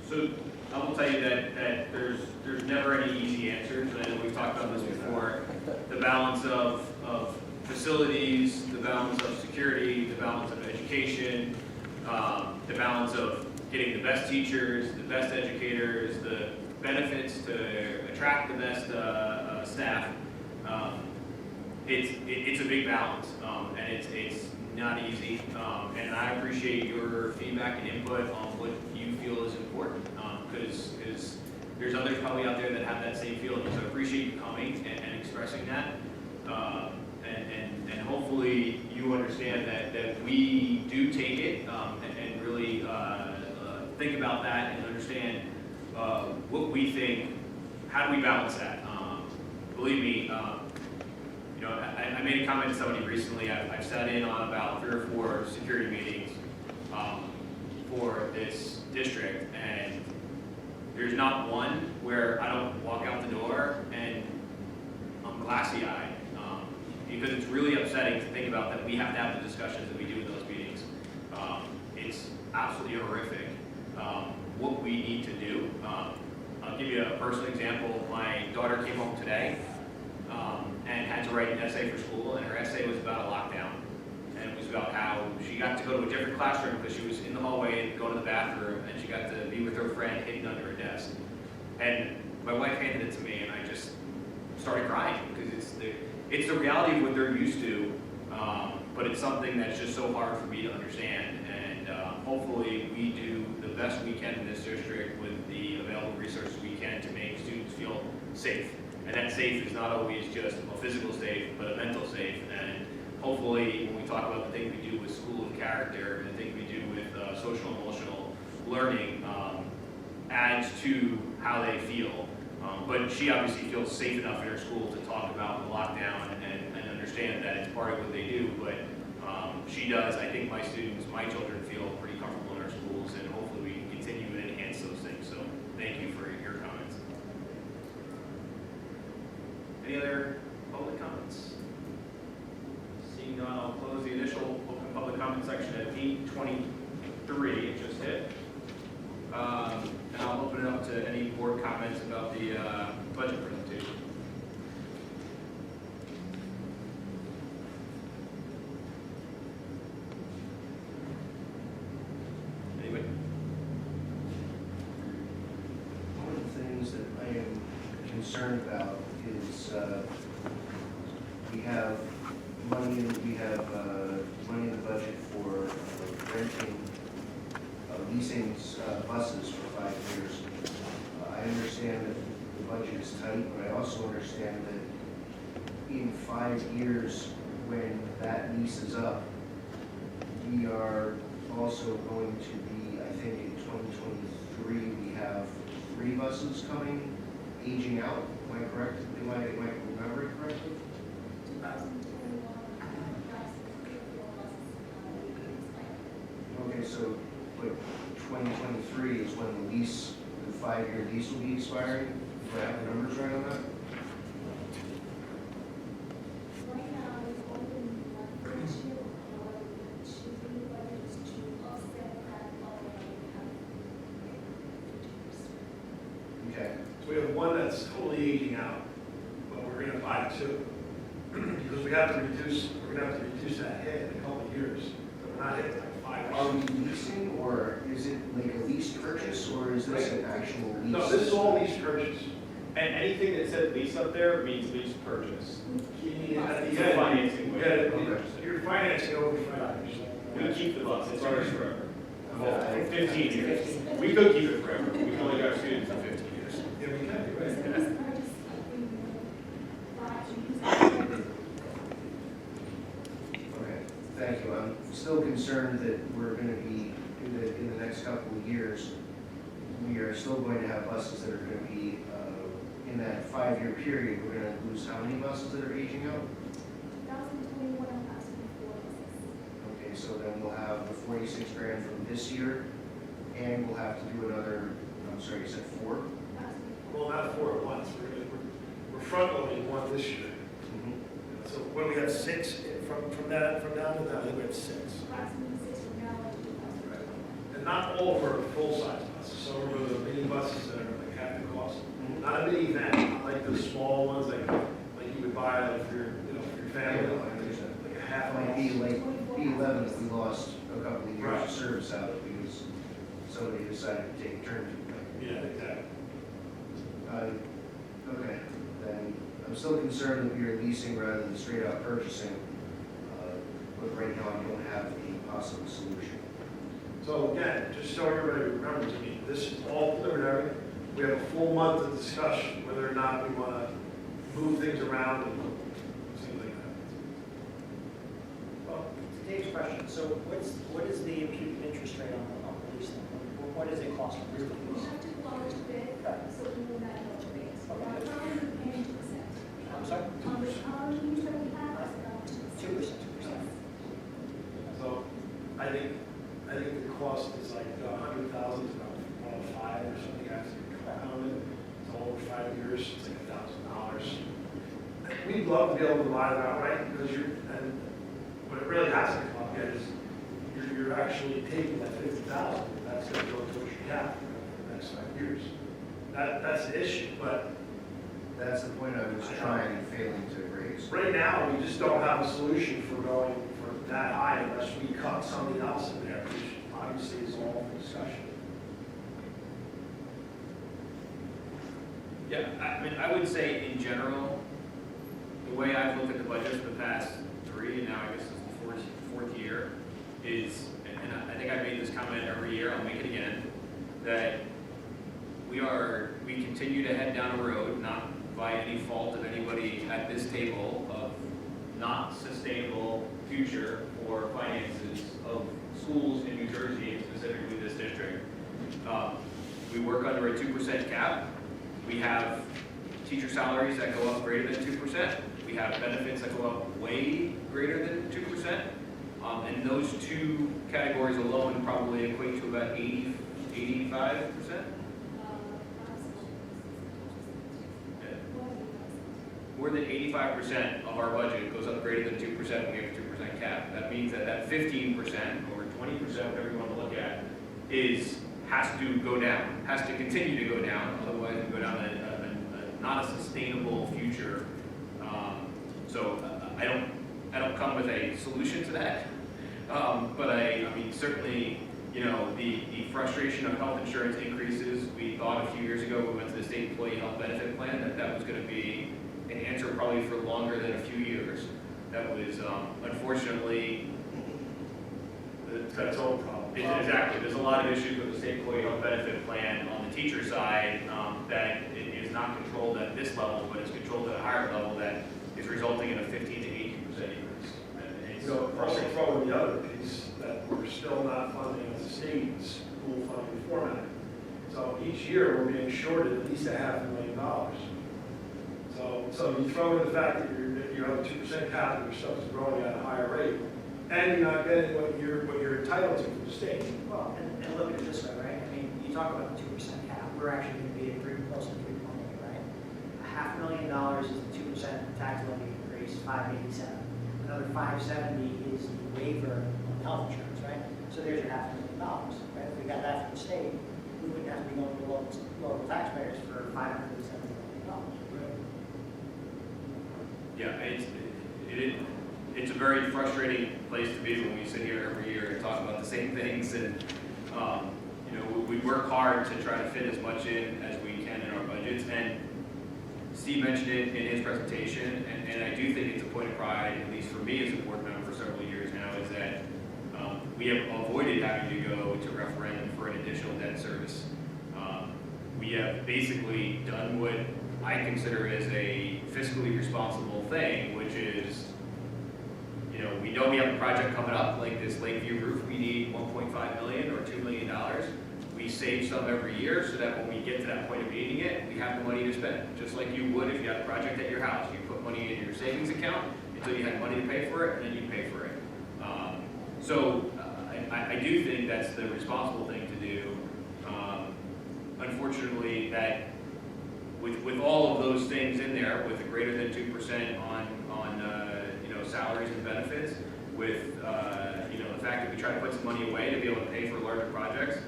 so I will tell you that there's never any easy answers. I know we've talked about this before. The balance of facilities, the balance of security, the balance of education, the balance of getting the best teachers, the best educators, the benefits to attract the best staff. It's a big balance, and it's not easy. And I appreciate your feedback and input on what you feel is important, because There's others probably out there that have that same feeling, so I appreciate you coming and expressing that. And hopefully you understand that we do take it and really think about that and understand what we think, how do we balance that? Believe me, you know, I made a comment to somebody recently. I've sat in on about 3 or 4 security meetings for this district, and there's not one where I don't walk out the door and I'm glassy-eyed, because it's really upsetting to think about that we have to have the discussions that we do in those meetings. It's absolutely horrific what we need to do. I'll give you a personal example. My daughter came home today and had to write an essay for school, and her essay was about a lockdown. And it was about how she got to go to a different classroom because she was in the hallway and go to the bathroom, and she got to be with her friend hidden under a desk. And my wife handed it to me, and I just started crying because it's the reality of what they're used to, but it's something that's just so hard for me to understand. And hopefully we do the best we can in this district with the available resources we can to make students feel safe. And that safe is not always just a physical safe, but a mental safe. And hopefully when we talk about the things we do with School of Character and the things we do with social and emotional learning, adds to how they feel. But she obviously feels safe enough in her school to talk about the lockdown and understand that it's part of what they do. But she does, I think my students, my children feel pretty comfortable in our schools, and hopefully we can continue to enhance those things. So thank you for your comments. Any other public comments? Seeing none, I'll close the initial open public comment section at 8:23, it just hit. And I'll open it up to any board comments about the budget presentation. Anybody? One of the things that I am concerned about is we have money in the budget for renting, leasing buses for 5 years. I understand that the budget is tight, but I also understand that in 5 years, when that lease is up, we are also going to be, I think in 2023, we have 3 buses coming, aging out. Am I correct? Am I remembering correctly? 2021, Okay, so, but 2023 is when the lease, the 5-year lease will be expiring? Do I have the numbers right on that? right now, it's only first year, to be ready to offset that already have. Okay, So we have one that's totally aging out, but we're gonna buy 2. Because we're gonna have to reduce that hit in a couple of years. So we're not hitting like 5 are or we 6. leasing, or is it like a lease purchase, or is this an actual lease? No, this is all lease purchase. And anything that says lease up there means lease purchase. At It's the a end, financing you way. gotta- you're financing over 5 years. We keep the bus, it's ours forever. Well, 15 years. We could keep it forever, we can only got students for 15 years. Yeah, we can, So right? this purchase agreement, to Okay, thank you. I'm still concerned that we're going to be, in the next couple of years, we are still going to have buses that are going to be, in that 5-year period, we're going to lose how many buses that are aging out? 2021 and 2024. Okay, so then we'll have the 46 grand from this year, and we'll have to do another, I'm sorry, you said 4? Well, not 4 at once. We're front loading 1 this year. So when we have 6, from now to now, I think we have 6. Approximately 6 from now to 2021. And not all of them are full-size buses. Some of them are the mini buses that are like half the cost. Not a mini van, not like the small ones like you would buy like for your, for your family. Like a half That might be like B11 if we lost a couple of years Right. of service out of it because somebody decided to take a turn to it. Yeah, exactly. Okay, then I'm still concerned that we are leasing rather than straight out purchasing. But right now I don't have a possible solution. So again, just so everybody remembers, I mean, this is all preliminary. we have a full month of discussion whether or not we want to move things around and things like that. Well, to Dave's question, so what is the imputed interest rate on the lease then? What does it cost? We have to go out to bid, so we will not know the rates. But we're currently paying 2%. I'm sorry? On the current lease that we have, it's around 2%. 2%. So I think the cost is like 100,000 is about 5 or something. I have to compound it. So over 5 years, it's like $1,000. We'd love to be able to buy it outright because and what it really hasn't come up yet is you're actually taking that 50,000. That's going to go towards your cap for the next 5 years. That's the issue. But That's the point I was trying and failing to raise. right now, we just don't have a solution for going for that high unless we cut something else in there, which obviously is all for discussion. Yeah, I mean, I would say in general, the way I've looked at the budget for the past 3, and now I guess it's the fourth year, is, and I think I've made this comment every year, I'll make it again, that we continue to head down a road, not by any fault of anybody at this table, of not sustainable future for finances of schools in New Jersey, and specifically this district. We work under a 2% cap. We have teacher salaries that go up greater than 2%. We have benefits that go up way greater than 2%. And those two categories alone probably equate to about 85%. More than 85% of our budget goes up greater than 2% when we have a 2% cap. That means that 15% or 20%, whatever you want to look at, has to go down, has to continue to go down. Otherwise, we go down not a sustainable future. So I don't come with a solution to that. But I mean, certainly, you know, the frustration of health insurance increases. We thought a few years ago, we went to the state employee health benefit plan, that was going to be an answer probably for longer than a few years. That was, unfortunately, It's got its own problem. exactly. There's a lot of issues with the state employee health benefit plan on the teacher side that it is not controlled at this level, but it's controlled at a higher level that is resulting in a 15 to 80% increase. And You know, also throw in the other piece that we're still not funding as a state school funding format. So each year, we're being shorted at least $500,000. So you throw in the fact that you have a 2% cap and your stuff is growing at a higher rate, and you're not getting what you're entitled to from the state. Well, and look at it this way, right? I mean, you talk about the 2% cap, we're actually going to be at close to 3.8, right? $500,000 is the 2% tax levy increase, 587. Another 570 is the waiver on health insurance, right? So there's your $500,000, right? If we got that from the state, we wouldn't have to be going to local taxpayers for $570 million. Yeah, it's a very frustrating place to be when we sit here every year and talk about the same things, and you know, we work hard to try to fit as much in as we can in our budgets. And Steve mentioned it in his presentation, and I do think it's a point of pride, at least for me as a board member for several years now, is that we have avoided having to go to referendum for an additional debt service. We have basically done what I consider as a fiscally responsible thing, which is, you know, we know we have a project coming up, like this Lakeview roof, we need $1.5 million or $2 million. We save some every year so that when we get to that point of needing it, we have the money to spend. Just like you would if you had a project at your house. You put money in your savings account until you had money to pay for it, and then you pay for it. I do think that's the responsible thing to do. Unfortunately, that with all of those things in there, with a greater than 2% on you know, salaries and benefits, with you know, the fact that we try to put some money away to be able to pay for larger projects,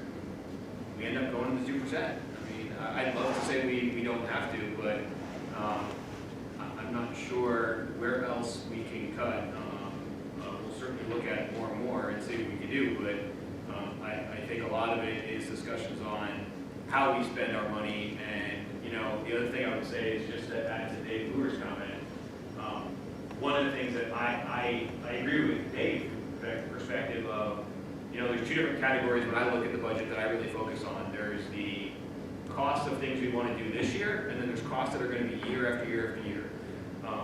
we end up going to 2%. I mean, I'd love to say we don't have to, but I'm not sure where else we can cut. We'll certainly look at it more and more and see what we can do, but I think a lot of it is discussions on how we spend our money. And you know, the other thing I would say is just to add to Dave Luer's comment, one of the things that I agree with Dave from the perspective of, you know, there's two different categories when I look at the budget that I really focus on. There's the costs of things we want to do this year, and then there's costs that are going to be year after year after year.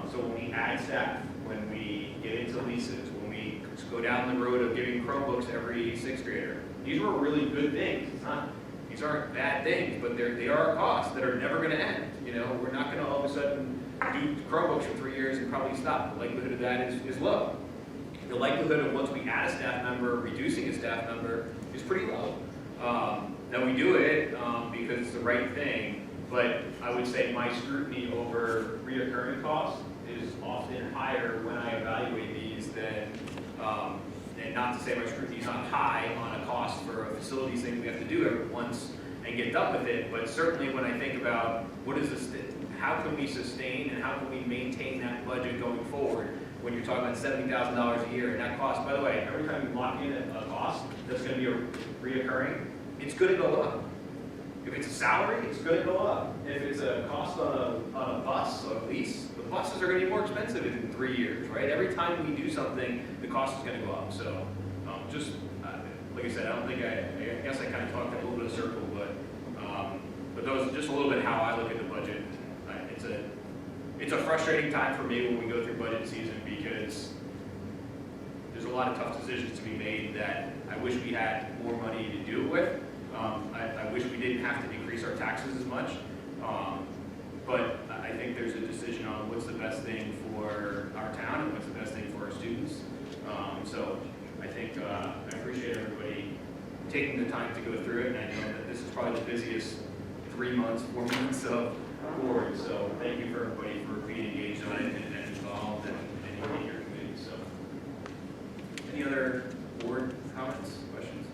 So when we add staff, when we get into leases, when we go down the road of giving Chromebooks to every sixth grader, these were really good things. These aren't bad things, but they are costs that are never going to end. You know, we're not going to all of a sudden do Chromebooks for 3 years and probably stop. The likelihood of that is low. The likelihood of once we add a staff member, reducing a staff member is pretty low. Now we do it because it's the right thing, but I would say my scrutiny over reoccurring costs is often higher when I evaluate these than, and not to say my scrutiny is not high on a cost for a facilities thing we have to do every once and get done with it, but certainly when I think about what is this, how can we sustain and how can we maintain that budget going forward when you're talking about $70,000 a year, and that cost, by the way, every time you lock in a cost that's going to be reoccurring, it's going to go up. If it's a salary, it's going to go up. If it's a cost on a bus or a lease, the buses are going to be more expensive in 3 years, right? Every time we do something, the cost is going to go up. So just, like I said, I don't think I guess I kind of talked in a little bit of circle, but those just a little bit how I look at the budget. It's a frustrating time for me when we go through budget season because there's a lot of tough decisions to be made that I wish we had more money to do it with. I wish we didn't have to increase our taxes as much. But I think there's a decision on what's the best thing for our town and what's the best thing for our students. So I think I appreciate everybody taking the time to go through it, and I know that this is probably the busiest 3 months, 4 months of board. So thank you for everybody for being engaged on it and involved and in your committee. So any other board comments, questions?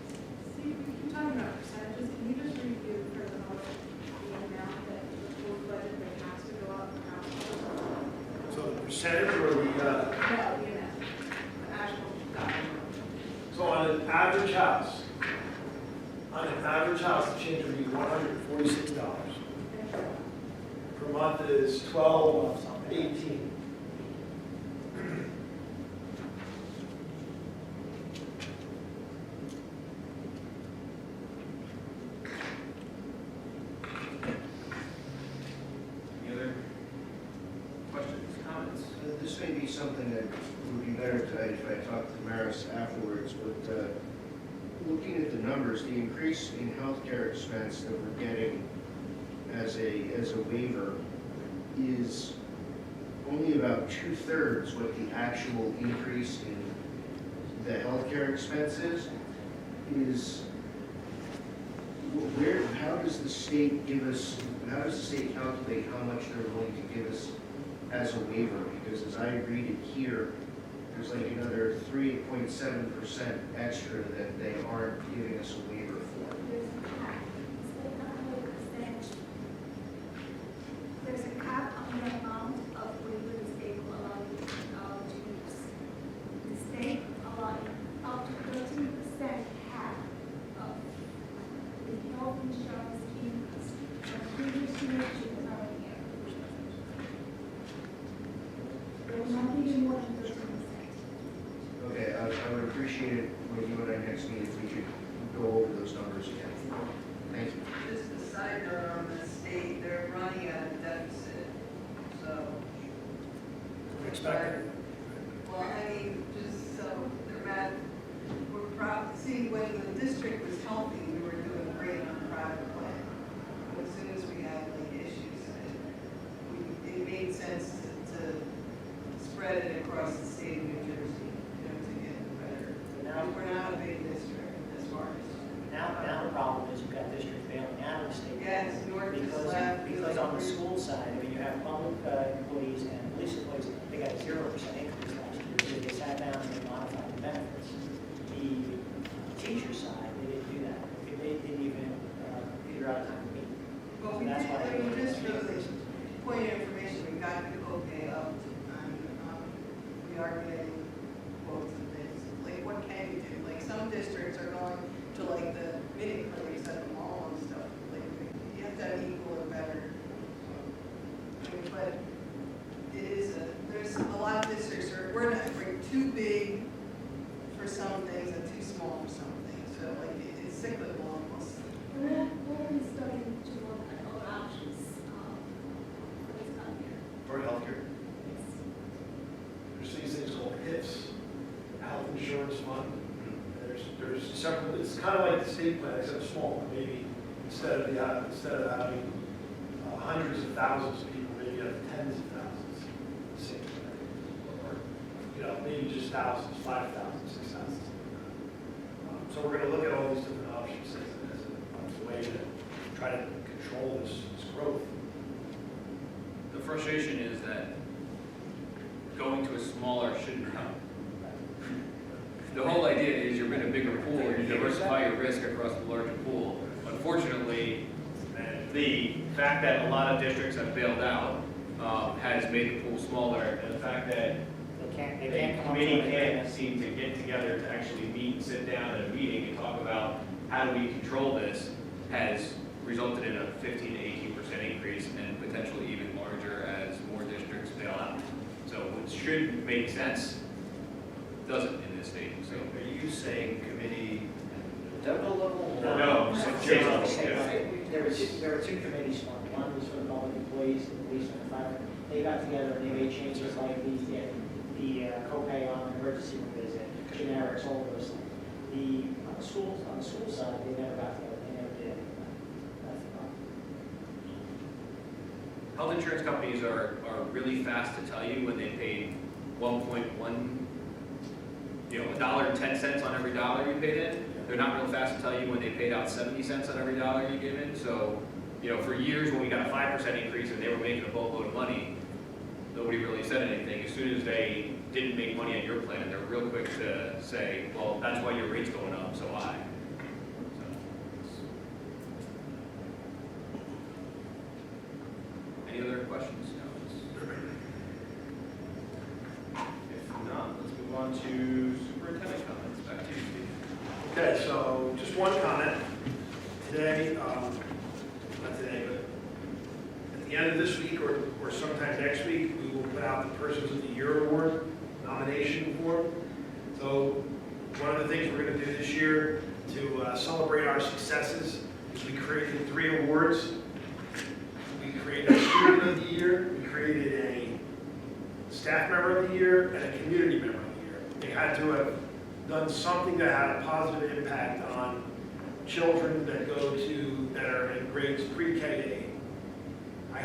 See, you're talking about percentages, can you just review for the moment the amount that the school budget that has to go up and how? So the percentage or the, No, the amount, the actual dollar. so on an average house, the change would be $146. Per month is $12.18. Any other questions, comments? This may be something that would be better if I talk to Maris afterwards, but looking at the numbers, the increase in healthcare expense that we're getting as a waiver is only about 2/3 what the actual increase in the healthcare expenses is. How does the state calculate how much they're willing to give us as a waiver? Because as I read it here, there's like another 3.7% extra that they aren't giving us a waiver for. There's a cap. It's not 100%. There's a cap on the amount of waiver the state will allow you to use. The state allowing up to 13% cap of the health insurance increase from previous year to the current year. They will not give you more than 13%. Okay, I would appreciate it when you and I next meet if we could go over those numbers again. Thank you. Just a side note on the state, they're running at a deficit, so. Expected. Well, I mean, just so they're mad, we're proud, see, when the district was healthy, we were doing great on the private plan. But as soon as we had like issues, it made sense to spread it across the state of New Jersey, you know, to get better. Now, We're not a big district as far as. now the problem is you've got districts bailing out of the state. Yes, Newark is left. Because on the school side, I mean, you have public employees and police employees, they got a 0% increase last year because they sat down and they modified the benefits. The teacher side, they didn't do that. They didn't even figure out time to meet. Well, So we that's did, why I they mean, were just for the increases. point of information, we got the copay up, and, we are getting quotes and things. Like, what can you do? Like, some districts are going to like the mini clinics at the mall and stuff. Like, you have to have equal or better. I mean, but it is there's a lot of districts we're too big for some things and too small for some things. So like, it's cyclical almost. We'll be starting to work on insurance fund. There's several, it's kind of like the state plan, except small, maybe instead of having hundreds of thousands of people, maybe you have tens of thousands. Same thing. Or, maybe just thousands, 5,000, 6,000. So we're going to look at all these different options as a way to try to control this growth. The frustration is that going to a smaller shouldn't help. The whole idea is you're in a bigger pool, you diversify your risk across the larger pool. Unfortunately, the fact that a lot of districts have bailed out has made the pool smaller, and the fact that They can't the come up committee with can't seem to get together to actually meet and sit down at a meeting and talk about how do we control this has resulted in a 15 to 18% increase and potentially even larger as more districts bail out. So what should make sense doesn't in this state. So Are you saying committee at the Denville level? or- No, state level, yeah. There were two committees formed. One was for the public employees, the police and the fire. They got together and they made changes like the copay on emergency room visit, generics, all of those things. On the school side, they never got together. They never did anything. That's the problem. Health insurance companies are really fast to tell you when they paid 1.1, $1.10 on every dollar you paid in. They're not real fast to tell you when they paid out 70 cents on every dollar you gave in. So, for years when we got a 5% increase and they were making a boatload of money, nobody really said anything. As soon as they didn't make money on your plan, they're real quick to say, well, that's why your rate's going up, so why? Any other questions? If not, let's move on to superintendent comments. Back to you, Steve. Okay, so just one comment. Today, not today, but at the end of this week or sometime next week, we will put out the Persons of the Year Award nomination form. So one of the things we're going to do this year to celebrate our successes is we created 3 awards. We created a Student of the Year, we created a Staff Member of the Year, and a Community Member of the Year. They had to have done something that had a positive impact on children that are in grades pre-K to 8.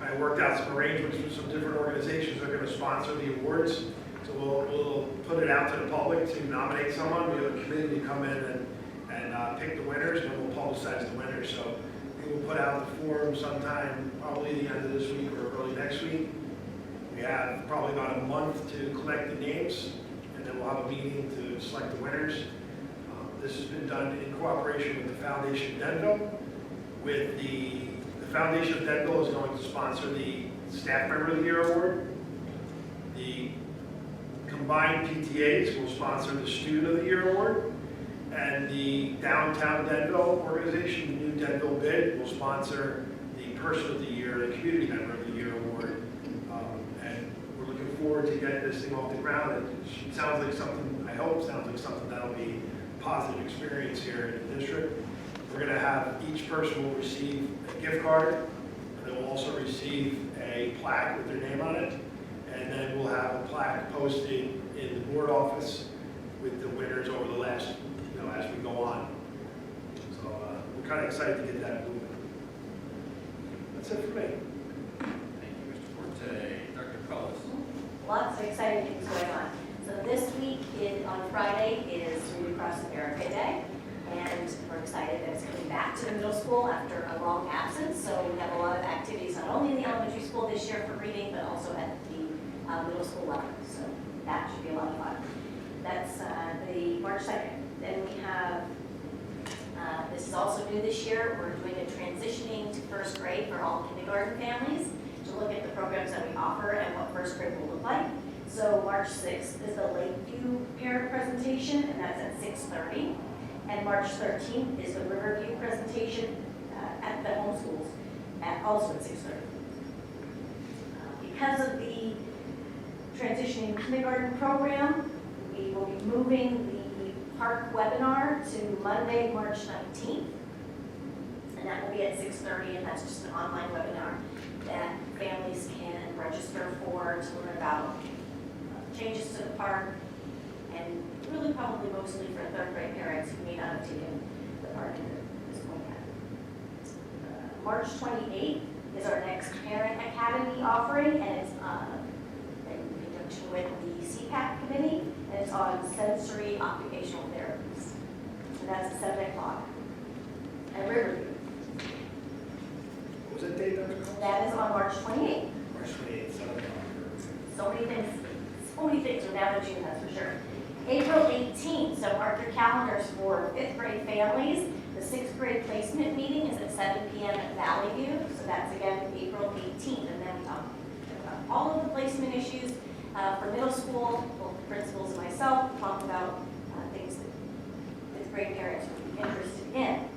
I worked out some arrangements with some different organizations that are going to sponsor the awards. So we'll put it out to the public to nominate someone. We have a committee to come in and pick the winners, and then we'll publicize the winners. So we will put out the form sometime, probably the end of this week or early next week. We have probably about a month to collect the names, and then we'll have a meeting to select the winners. This has been done in cooperation with the Foundation of Denville. With the Foundation of Denville is going to sponsor the Staff Member of the Year Award. The combined PTAs will sponsor the Student of the Year Award. And the Downtown Denville organization, the New Denville Bid, will sponsor the Person of the Year, the Community Member of the Year Award. And we're looking forward to getting this thing off the ground. It sounds like something, I hope sounds like something that'll be a positive experience here in the district. We're going to have, each person will receive a gift card, and they will also receive a plaque with their name on it, and then we'll have a plaque posted in the board office with the winners over the last, as we go on. So we're kind of excited to get that moving. That's it for me. Thank you, Mr. Forte. Dr. Cullis. Lots of exciting things going on. So this week on Friday is Read Across America Day. And we're excited that it's coming back to the middle school after a long absence. So we have a lot of activities, not only in the elementary school this year for reading, but also at the middle school level. So that should be a lot of fun. That's the March 2nd. Then we have, this is also new this year, we're doing a transitioning to first grade for all kindergarten families to look at the programs that we offer and what first grade will look like. So March 6th is the Lakeview parent presentation, and that's at 6:30. And March 13th is the Riverview presentation at the home schools, also at 6:30. Because of the transitioning kindergarten program, we will be moving the park webinar to Monday, March 19th. And that will be at 6:30, and that's just an online webinar that families can register for to learn about changes to the park probably mostly for third grade parents who may not have taken the park at this point yet. March 28th is our next Parent Academy offering, and it's in conjunction with the CPAC committee, and it's on sensory occupational therapies. And that's at 7 o'clock at Riverview. What was that date that was called? That is on March 28th. March 28th, 7 o'clock. So many things are now in June, that's for sure. April 18th, so mark your calendars for 5th grade families. The 6th grade placement meeting is at 7 p.m. at Valley View, so that's again April 18th. And then we talk about all of the placement issues for middle school. Both the principals and myself talk about things that 5th grade parents would be interested in.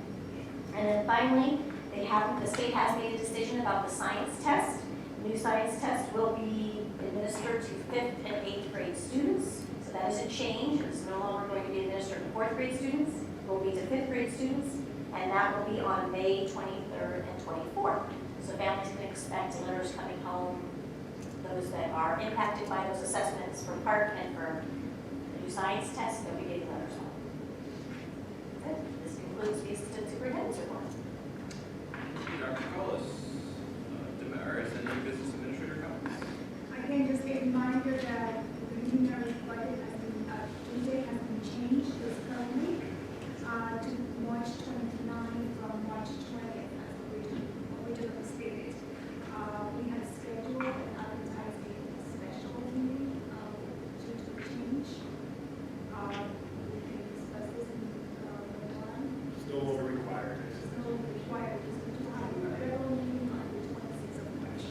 And then finally, the state has made a decision about the science test. The new science test will be administered to 5th and 8th grade students. So that is a change. It's no longer going to be administered to 4th grade students. It will be to 5th grade students. And that will be on May 23rd and 24th. So families can expect letters coming home, those that are impacted by those assessments for park and for the new science test, they'll be getting letters home. Good. This concludes the assistant superintendent's report. Dr. Collis, Damaris, any business administrator comments? I can just get a reminder that the preliminary budget has been, due date has been changed this current week to March 29th from March 20th, as originally stated. We had scheduled and advertised a special meeting due to the change. We can discuss this in one. Still will be required. Still required to have a federal meeting on the 26th of March.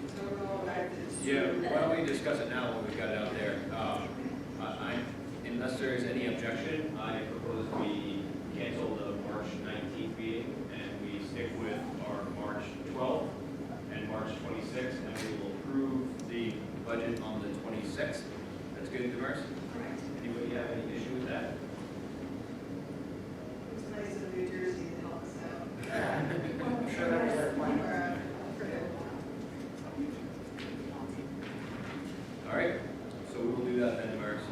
So we're going back to. Yeah, why don't we discuss it now when we've got it out there? Unless there is any objection, I propose we cancel the March 19th meeting and we stick with our March 12th and March 26th, and we will approve the budget on the 26th. That's good, Damaris? Correct. Anybody have any issue with that? It's nice of New Jersey to help us out. I'm sure that was their plan. All right, so we will do that then, Damaris.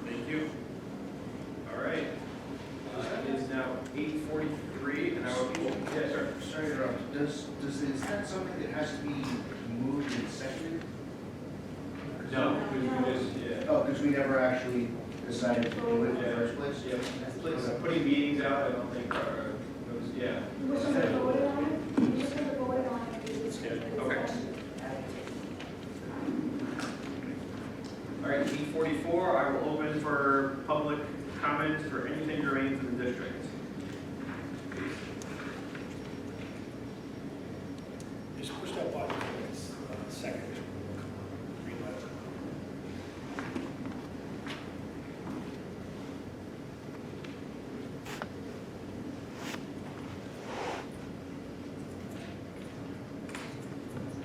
Thank you. All right. It is now 8:43, and I will, yes, sir. Sorry to interrupt. Is that something that has to be moved and seconded? No, we just, yeah. Oh, because we never actually decided to do it in the first place? Yeah, putting meetings out, I don't think, yeah. We should have voted on it. We should have voted on it. Okay. All right, 8:44, I will open for public comment for anything germane to the district. Just push that button for a second. Green light.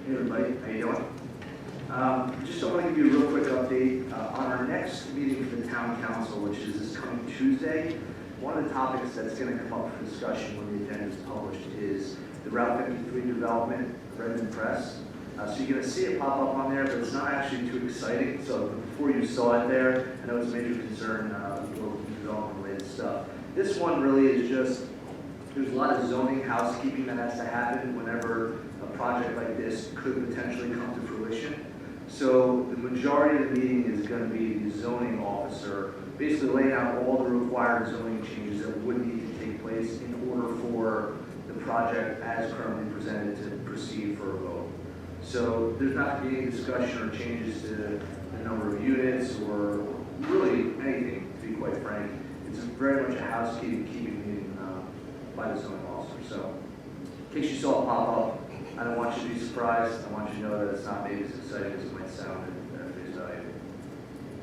Hey everybody, how you doing? Just I want to give you a real quick update. On our next meeting for the town council, which is this coming Tuesday, one of the topics that's going to come up for discussion when the agenda is published is the Route 53 development, Redmond Press. So you're going to see it pop up on there, but it's not actually too exciting. So before you saw it there, I know it's a major concern, local development related stuff. This one really is just, there's a lot of zoning housekeeping that has to happen whenever a project like this could potentially come to fruition. So the majority of the meeting is going to be the zoning officer basically laying out all the required zoning changes that would need to take place in order for the project as currently presented to proceed for a vote. So there's not going to be any discussion or changes to the number of units or really anything, to be quite frank. It's very much a housekeeping meeting by the zoning officer. So in case you saw it pop up, I don't want you to be surprised. I want you to know that it's not maybe as exciting as it might sound at face value.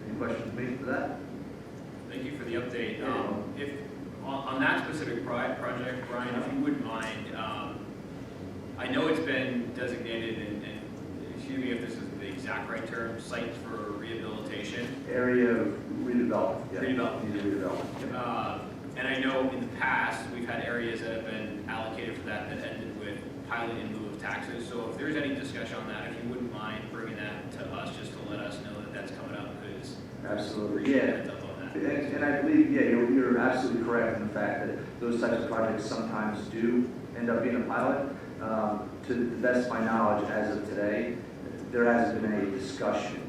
Any questions for me for that? Thank you for the update. If on that specific project, Brian, if you wouldn't mind, I know it's been designated, and excuse me if this is the exact right term, site for rehabilitation. Area of redevelopment. Yeah. Redevelopment. Redevelopment. And I know in the past, we've had areas that have been allocated for that ended with pilot in lieu of taxes. So if there's any discussion on that, if you wouldn't mind bringing that to us, just Absolutely, yeah. Heads up on that. And I believe, yeah, you're absolutely correct in the fact that those types of projects sometimes do end up being a pilot. To the best of my knowledge, as of today, there hasn't been any discussion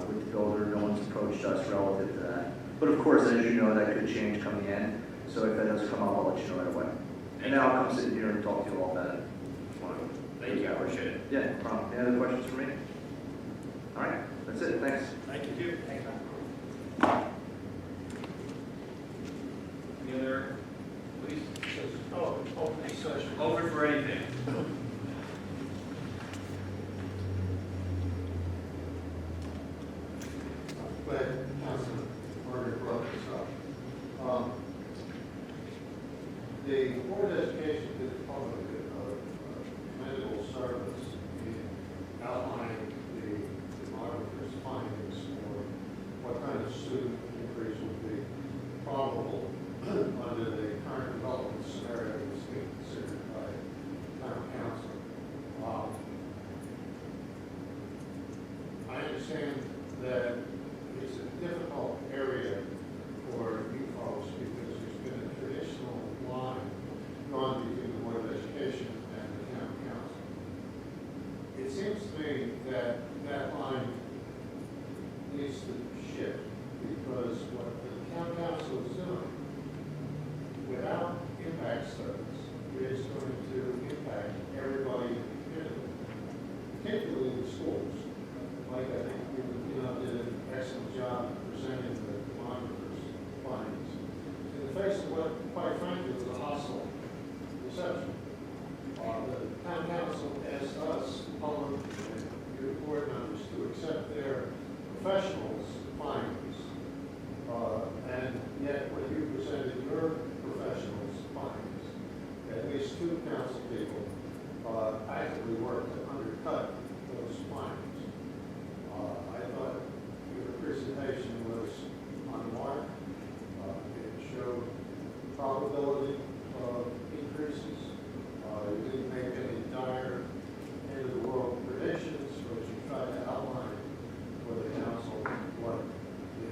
with the builder. No one's approached us relative to that. But of course, as you know, that could change come the end. So if that does come up, I'll let you know right away. And then I'll come sit here and talk to you all about it. Thank you, I appreciate it. Yeah, no problem. Any other questions for me? All right, that's it. Thanks. Thank you. Thanks, Ron. Any other, please? Oh, open session. Open for anything. Glad Councilman Berger brought this up. The Board of Education did public commendable service in outlining the auditor's findings for what kind of student increase would be probable under the current development scenario that's being considered by town council. I understand that it's a difficult area for you folks because there's been a traditional line drawn between the Board of Education and the town council. It seems to me that that line needs to shift because what the town council is doing without impact studies is going to impact everybody in the community, particularly the schools. Like I think you did an excellent job presenting the monitor's findings. In the face of what, quite frankly, was a hostile reception, the town council asked us, the public, and your board members to accept their professionals' findings. And yet, when you presented your professionals' findings, at least two council people actively worked to undercut those findings. I thought your presentation was on mark. It showed probability of increases. You didn't make any dire end-of-the-world predictions, but you tried to outline for the council what the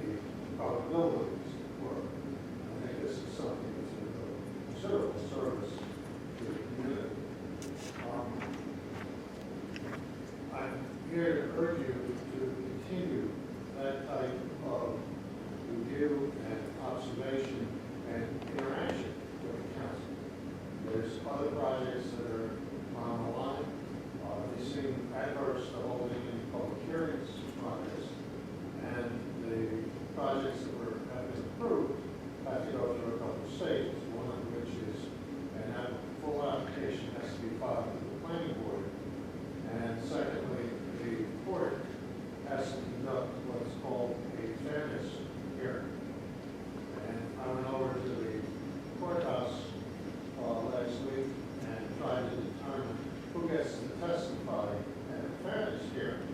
probabilities were. I think this is something that's a considerable service to the community. I'm here to urge you to continue that type of review and observation and interaction with the council. There's other projects that are on the line. They seem adverse to holding any public hearings on this. And the projects that have been approved have to go through a couple of stages, one of which is a full application has to be filed with the planning board. And secondly, the court has to conduct what's called a fairness hearing. And I went over to the courthouse last week and tried to determine who gets to testify at a fairness hearing.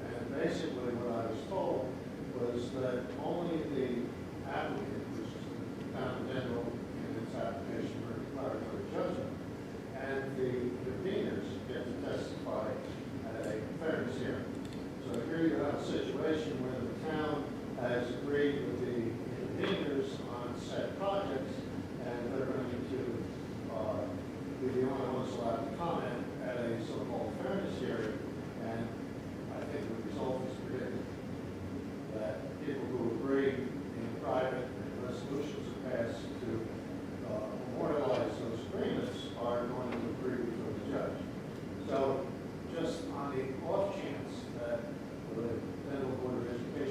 And basically what I was told was that only the applicant, which is the town of Denville in its application for declaratory judgment, and the conveners get to testify at a fairness hearing. So here you have a situation where the town has agreed with the conveners on set projects, and they're going to be the only ones allowed to comment at a so-called fairness hearing. And I think the result is predicted that people who agree in private and resolutions are passed to memorialize those agreements are going to agree with the judge. So just on the off chance that the Denville Board of Education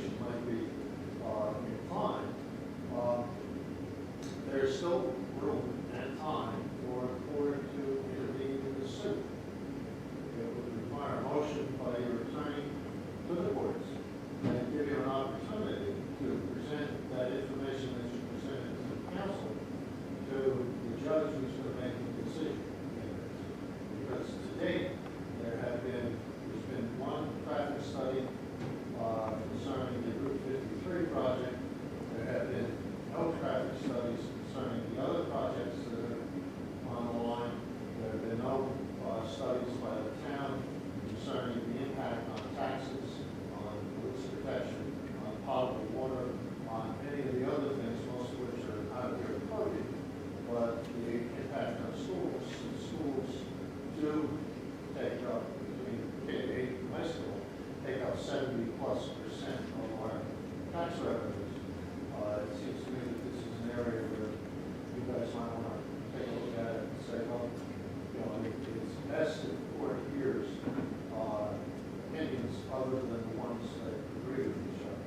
other than the ones that agree with each other.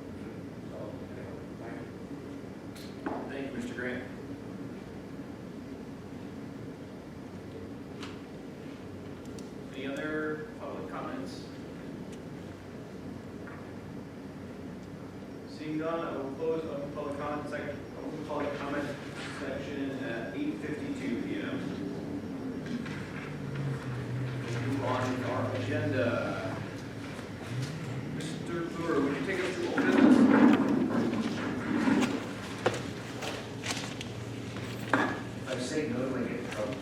So, anyway, thank you. Thank you, Mr. Grant. Any other public comments? Seeing none, I will close open public comment section, open public comment section at 8:52 p.m. Move on with our agenda. Mr. Brewer, would you take us to old business? I say no to get in trouble.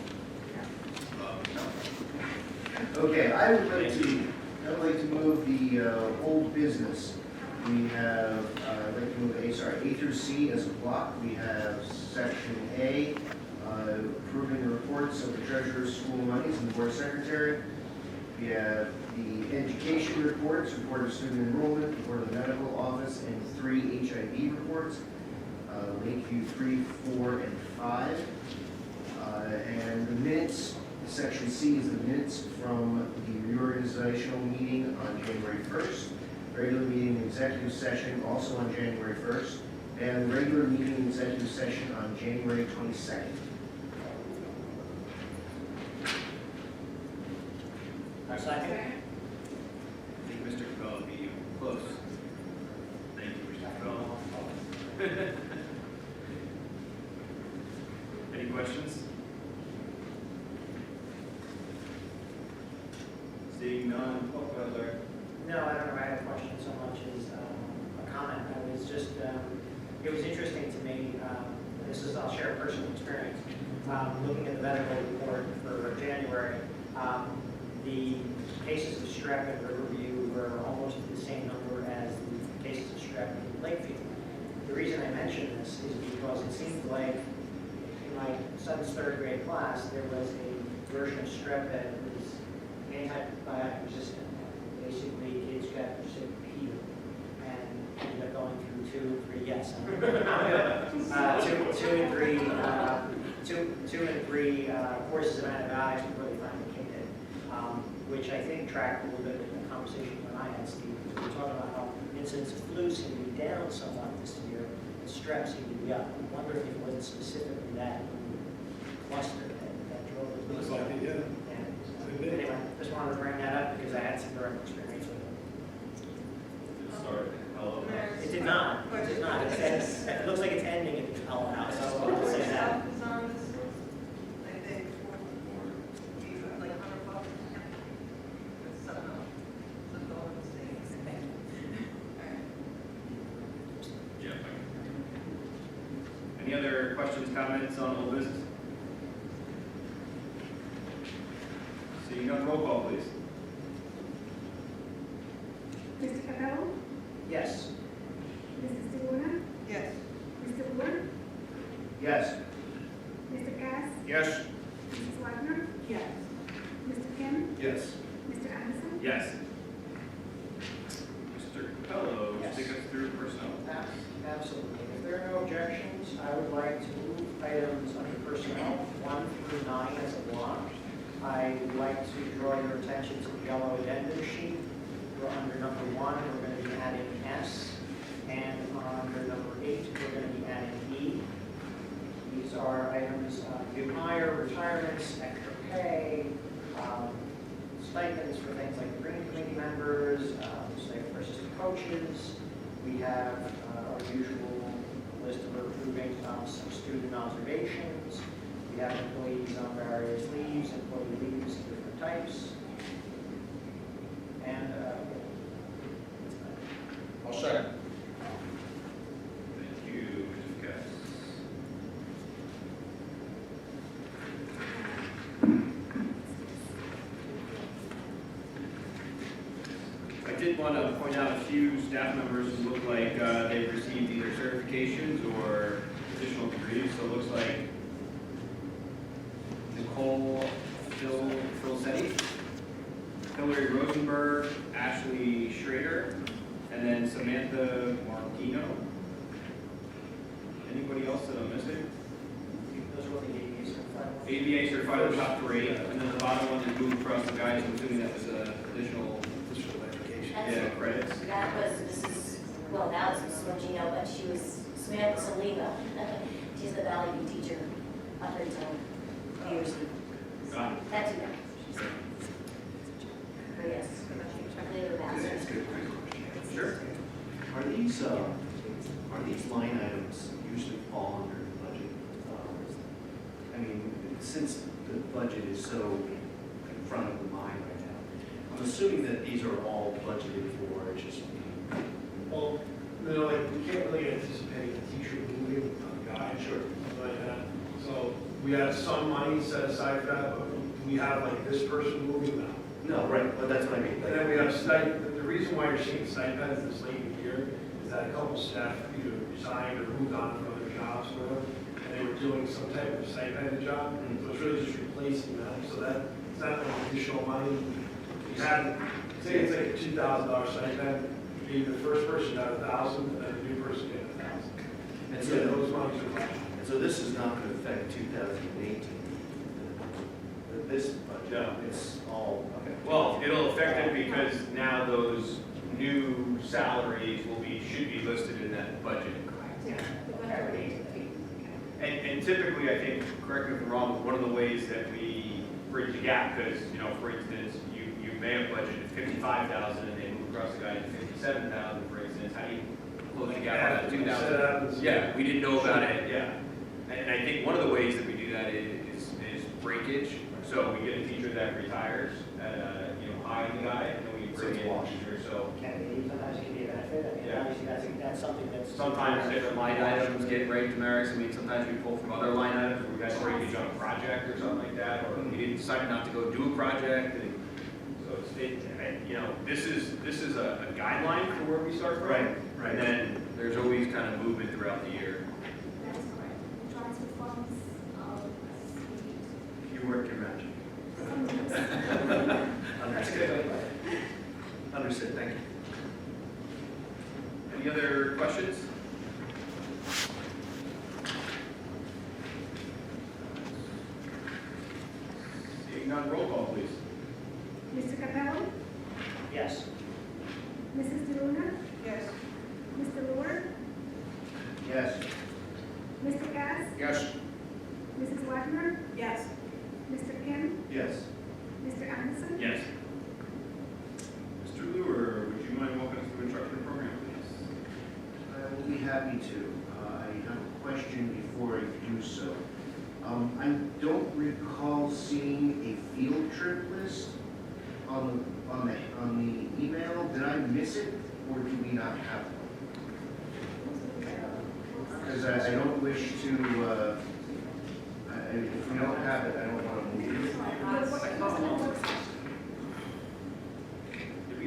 Okay, I would like to move the old business. We have, I'd like to move A through C as a block. We have section A, approving the reports of the treasurer's school monies and the board secretary. We have the education reports, report of student enrollment, report of the medical office, and 3 HIV reports. Lakeview 3, 4, and 5. And the minutes, section C is the minutes from the reorganizational meeting on January 1st, regular meeting and executive session also on January 1st, and regular meeting and executive session on January 22nd. Second? I think Mr. Capella beat you close. Thank you, Mr. Capella. Any questions? Seeing none, oh, go ahead, Larry. No, I don't know, I have a question so much as a comment. I was just, it was interesting to me, I'll share a personal experience, looking at the medical report for January. The cases of strep in Riverview were almost the same number as the cases of strep in Lakeview. The reason I mention this is because it seemed like in my son's 3rd grade class, there was a version of strep that was antibiotic resistant. Basically, kids got sick repeatedly and ended up going through 2 and 3 courses of antibiotics before they finally kicked in, which I think tracked a little bit with the conversation when I had Steve. We were talking about how incidence of flu seemed to be down somewhat this year, and strep seemed to be up. I'm wondering if it wasn't specifically that cluster that drove it. Looks like it, yeah. Anyway, just wanted to bring that up because I had some direct experience with it. Sorry. Hello. It did not. It did not. It says, it looks like it's ending at the L house. So I'll say that. Is on this list, I think, like $100. It's somehow, some over the state. Yeah. Any other questions, comments on old business? Seeing none, roll call, please. Mr. Capello? Yes. Mrs. Segura? Yes. Mr. Wood? Yes. Mr. Cass? Yes. Mrs. Wagner? Yes. Mr. Kim? Yes. Mr. Anderson? Yes. Mr. Capello, Yes. take us through personnel. Absolutely. If there are no objections, I would like to move items under personnel 1 through 9 as a block. I would like to draw your attention to the yellow addendum sheet. We're under number 1, we're going to be adding S, and under number 8, we're going to be adding E. These are items, new hire, retirements, extra pay, stipends for things like green committee members, say for assistant coaches. We have our usual list of approving some student observations. We have employees on various leaves, employee leaves of different types. And, I'll second. Thank you, Mr. Cass. I did want to point out a few staff members who look like they've received either certifications or additional degrees. So it looks like Nicole Filsetti, Hillary Rosenberg, Ashley Schrader, and then Samantha Martino. Anybody else that I'm missing? those are what the ABA certified. ABA certified in the top 3, and then the bottom one is moved across the guys, I'm assuming that was additional. That's Yeah, credits. That was Mrs., well, now it's Mrs. Morgino, but she was Samantha Salima. She's the Valley View teacher up until years ago. Got it. That's who. Oh, yes. Later That's master. good. Sure. Are these line items usually fall under the budget? I mean, since the budget is so in front of the mind right now, I'm assuming that these are all budgeted for, it's just, Well, you know, like, we can't really anticipate a teacher moving on a guy. Sure. Like that. So we have some money set aside for that, but we have like this person moving now. no, right, but that's what I mean. And then we have stipend, the reason why you're seeing stipends this late in the year is that a couple staff either resigned or moved on from other jobs or whatever, and they were doing some type of stipend job, so it's really just replacing them, so that, it's not like additional money. You have, say it's like a $2,000 stipend, maybe the first person got 1,000, and then the new person get 1,000. And And so, so those monies are fine. and so this is not going to affect 2018. This budget, No. it's all, okay. Well, it'll affect it because now those new salaries should be listed in that budget. And typically, I think, correct me if I'm wrong, one of the ways that we bridge the gap, because, you know, for instance, you may have budgeted 55,000 and they move across the guy to 57,000, for instance, how do you close the gap on that 2,000? Yeah, we didn't know about it, yeah. And I think one of the ways that we do that is breakage. So we get a teacher that retires at a, you know, high in the guy, and then we bring in a teacher, so. Sometimes it can be a benefit, I mean, Yeah. obviously that's something that's. Sometimes different line items get raised demerits. I mean, sometimes we pull from other line items where we got breakage on a project or something like that, or we didn't decide not to go do a project. And so you know, this is a guideline for where we start from. Right, right. And then there's always kind of movement throughout the year. That's correct. Transfer funds, You work your magic. some Understood. Understood, thank you. Any other questions? Seeing none, roll call, please. Mr. Capello, Yes. Mrs. DeLuna, Yes. Mr. Lord, Yes. Mr. Cass, Yes. Mrs. Wagner, Yes. Mr. Kim, Yes. Mr. Anderson. Yes. Mr. Luer, would you mind walking us through instructional program, please? I will be happy to. I have a question before I do so. I don't recall seeing a field trip list on the email. Did I miss it, or do we not have one? Because I don't wish to, if we don't have it, I don't want to move it. We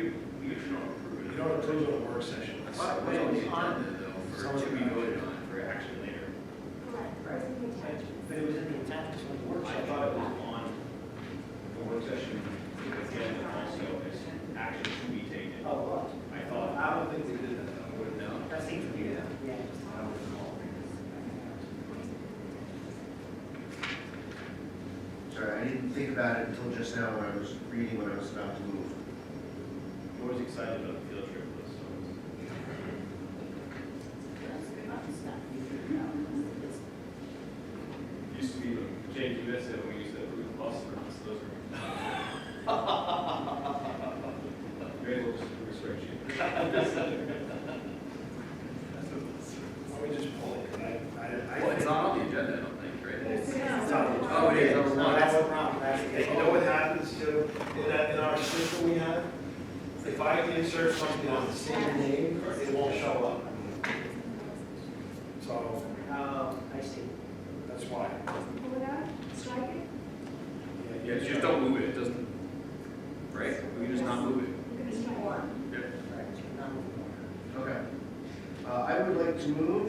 usually don't approve it. You don't approve of a work session. It was on the agenda though, for to be voted on for action later. But it was in the intent, so the workshop. I thought it was on the work session agenda also as action to be taken. Oh, what? I thought. I don't think we did that though. Wouldn't know. That seems to be, yeah. I don't recall. Sorry, I didn't think about it until just now when I was reading what I was about to move. I'm always excited about the field trip list. Used to be, James, you missed it when we used to approve the bus routes, those were. Very little restriction. Why don't we just pull it? Well, it's not on the agenda, I don't think, right? It's not. Oh, it is, number No, one. that's the problem, that's the. You know what happens too, in our system we have, if I insert something on the same name, it won't show up. So, I see. that's why. Pull it out, strike it. Yeah, just don't move it, it doesn't, right? We can just not move it. We're gonna strike one. Yeah. Okay. I would like to move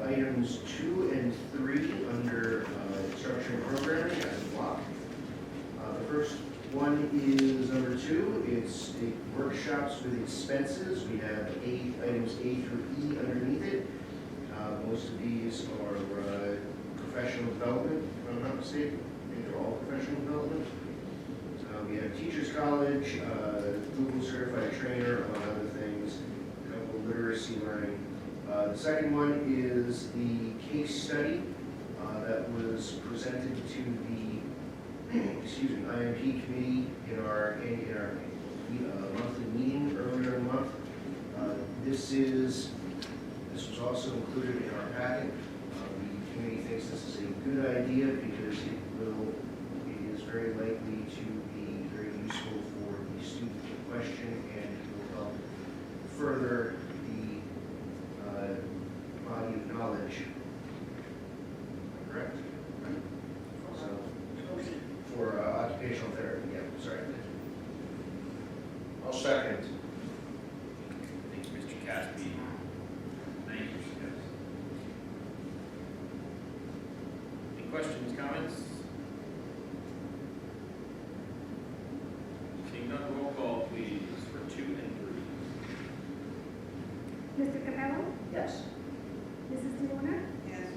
items 2 and 3 under instructional programming as a block. The first one is number 2. It's the workshops with expenses. We have items A through E underneath it. Most of these are professional development, if I'm not mistaken. I think they're all professional development. We have Teachers College, Google Certified Trainer, among other things, a couple of literacy learning. The second one is the case study that was presented to the IMP committee in our monthly meeting earlier in the month. This was also included in our packet. The committee thinks this is a good idea because it is very likely to be very useful for the student in question, and it will help further the body of knowledge. Correct? So, for occupational therapy, yeah, sorry. I'll second. Thank you, Mr. Caspi. Thank you, Mr. Caspi. Any questions, comments? Seeing none, roll call, please, for 2 and 3. Mr. Capello? Yes. Mrs. DeLuna? Yes.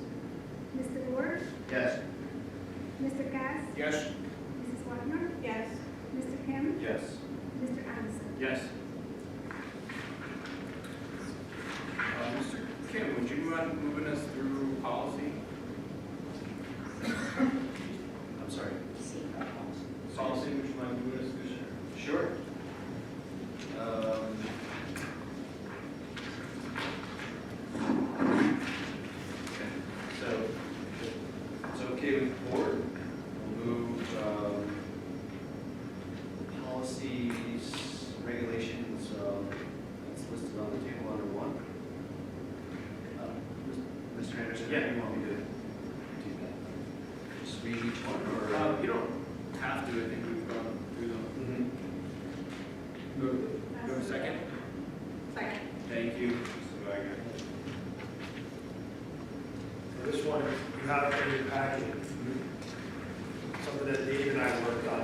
Mr. Ward? Yes. Mr. Cass? Yes. Mrs. Wagner? Yes. Mr. Kim? Yes. Mr. Anderson? Yes. Mr. Kim, would you mind moving us through policy? I'm sorry. Policy, would you mind moving us through? Sure. So, it's okay with the board. We'll move policies, regulations, that's listed on the table under 1. Mr. Anderson, Yeah. you want me to do that? Just read each one, or? You don't have to, I think we've gone through them. Go to second. Second. Thank you, Mr. Wagner. For this one, you have in your packet, something that Dave and I worked on.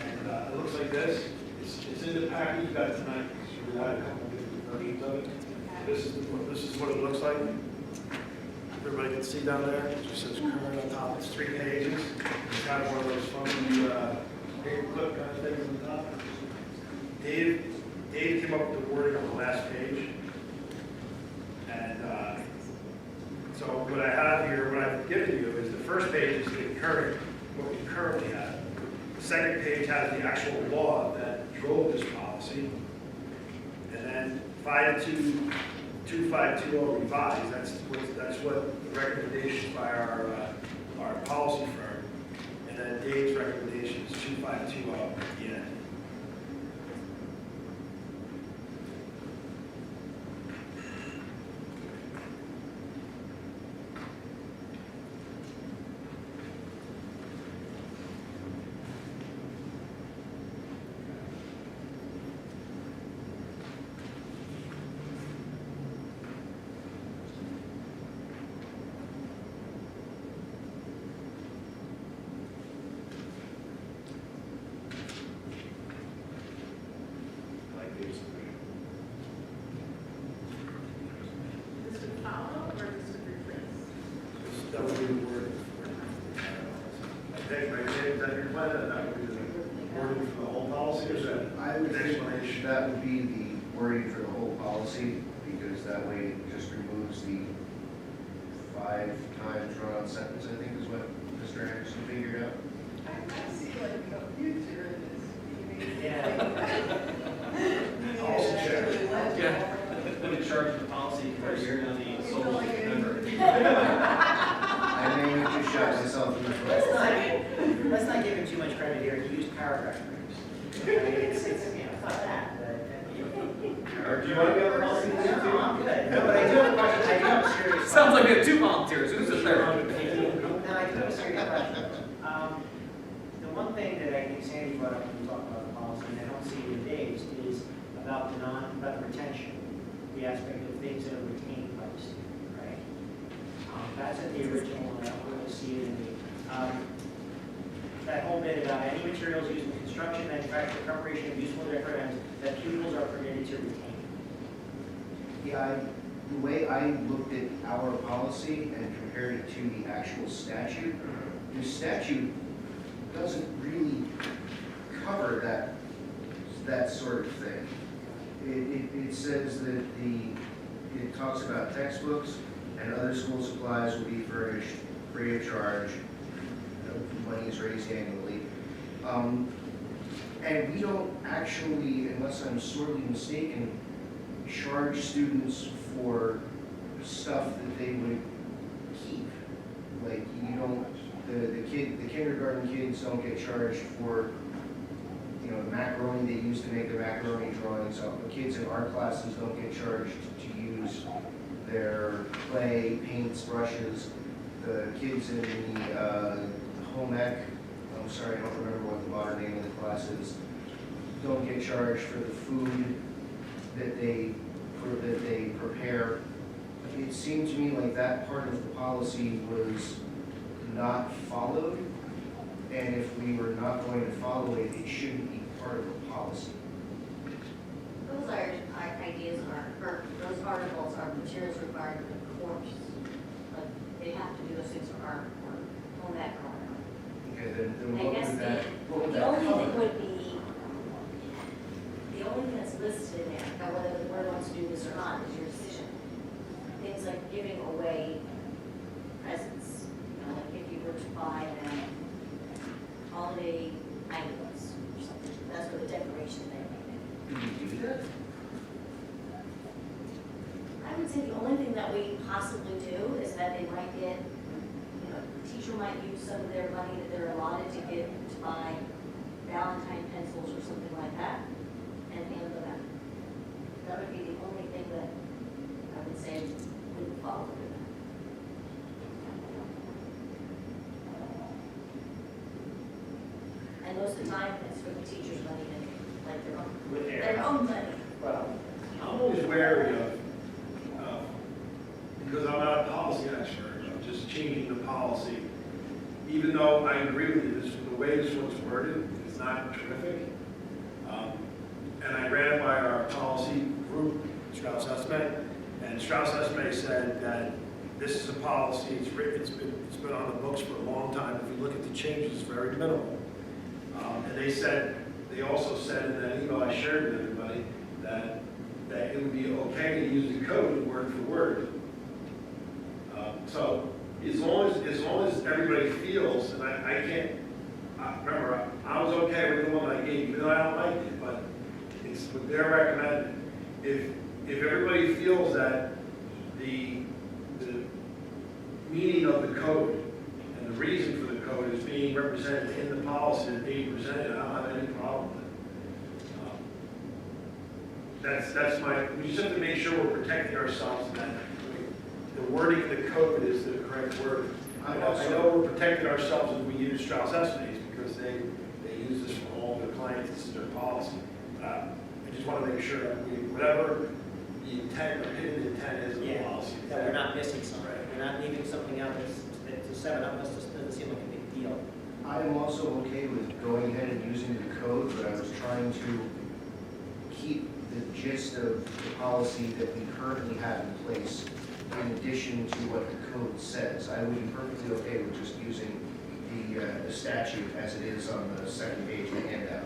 And it looks like this. It's in the packet you got tonight, so we had a couple of different versions of it. This is what it looks like. Everybody can see down there. It just says current on top. It's 3 pages. It's kind of one of those funky paper clip kind of things on the top. Dave came up with the wording on the last page. And so what I have here, what I've given you is the first page is the current, what we currently have. The second page has the actual law that drove this policy. And then 5.2.2520 revised, that's what the recommendations by our policy firm. And then Dave's recommendation is 2520 at the end. This would follow or this would replace? That would be the word. I think, right, Dave, is that your plan? That would be the wording for the whole policy, or is that I would an think explanation? that would be the wording for the whole policy, because that way it just removes the 5 times run-on sentence, I think is what Mr. Anderson figured out. I see like a future in this. Yeah. Policy check. Yeah. Put in charge of the policy for you're now the sole member. I may have just shot myself in the foot. Let's not give him too much credit here. He used paragraph breaks. I mean, it's, fuck that. Or do you want to be on the policy No, committee too? I'm good. No, but I do have a question. I do have a serious question. Sounds like we have 2 volunteers, who's the third? No, I do have a serious question. The one thing that I think Sandy brought up when we talked about the policy, and I don't see it in Dave's, is about the retention, the aspect of things that are retained by the student, right? That's in the original, and we'll see it in the, that whole bit about any materials used in construction, manufacture, preparation of useful decorative items that pupils are permitted to retain. Yeah, the way I looked at our policy and compared it to the actual statute, the statute doesn't really cover that sort of thing. It says that it talks about textbooks and other school supplies will be furnished free of charge. Money is raised annually. And we don't actually, unless I'm sorely mistaken, charge students for stuff that they would keep. Like, you don't, the kindergarten kids don't get charged for, you know, the macaroni they use to make the macaroni drawings. The kids in art classes don't get charged to use their clay, paints, brushes. The kids in the home ec, I'm sorry, I don't remember what the modern name of the class is, don't get charged for the food that they prepare. It seemed to me like that part of the policy was not followed, and if we were not going to follow it, it shouldn't be part of the policy. Those are ideas, or those articles are materials required for the course. But they have to do those things for art or home ec or Okay, then I what guess would that, what would the that only thing cover? would be, the only thing that's listed in there, now whether the board wants to do this or not is your decision. Things like giving away presents, you know, like if you were to buy them holiday items or something, that's what the declaration thing would be. Do we do that? I would say the only thing that we possibly do is that they might get, you know, the teacher might use some of their money that they're allotted to give to buy Valentine pencils or something like that, and hand them out. That would be the only thing that I would say we would follow with that. And most of the time, it's for the teacher's money and like their own money. Well, I'm always wary of, because I'm not a policy expert, of just changing the policy. Even though I agree with you, the way this one's worded is not terrific. And I ran it by our policy group, Strauss Esme, and Strauss Esme said that this is a policy, it's been on the books for a long time. If you look at the changes, it's very minimal. And they also said in that email I shared with everybody that it would be okay to use the code word for word. So as long as everybody feels, and I can't, remember, I was okay with the one I gave you, even though I don't like it, but it's what they're recommending. If everybody feels that the meaning of the code and the reason for the code is being represented in the policy that they presented, I don't have any problem with it. That's we just have to make sure we're protecting ourselves and that the wording of the code is the correct word. I know we're protecting ourselves if we use Strauss Esme's because they use this for all their clients, this is their policy. I just want to make sure that whatever the intent or hidden intent is of the policy. That we're not missing something, we're not leaving something out that's, to 7 up, that doesn't seem like a big deal. I am also okay with going ahead and using the code, but I was trying to keep the gist of the policy that we currently have in place in addition to what the code says. I would be perfectly okay with just using the statute as it is on the second page of the handout.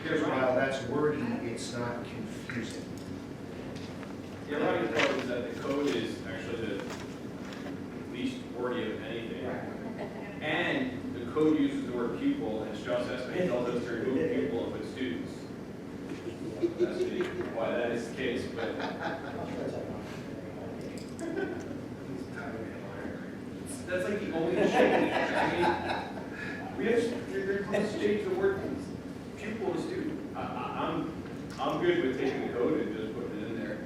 Because while that's wordy, it's not confusing. The ironic part is that the code is actually the least wordy of anything. And the code uses the word pupil, and Strauss Esme tells us to remove pupil and put students. That's why that is the case, but that's like the only change. I mean, let's change the word pupil to student. I'm good with taking the code and just putting it in there.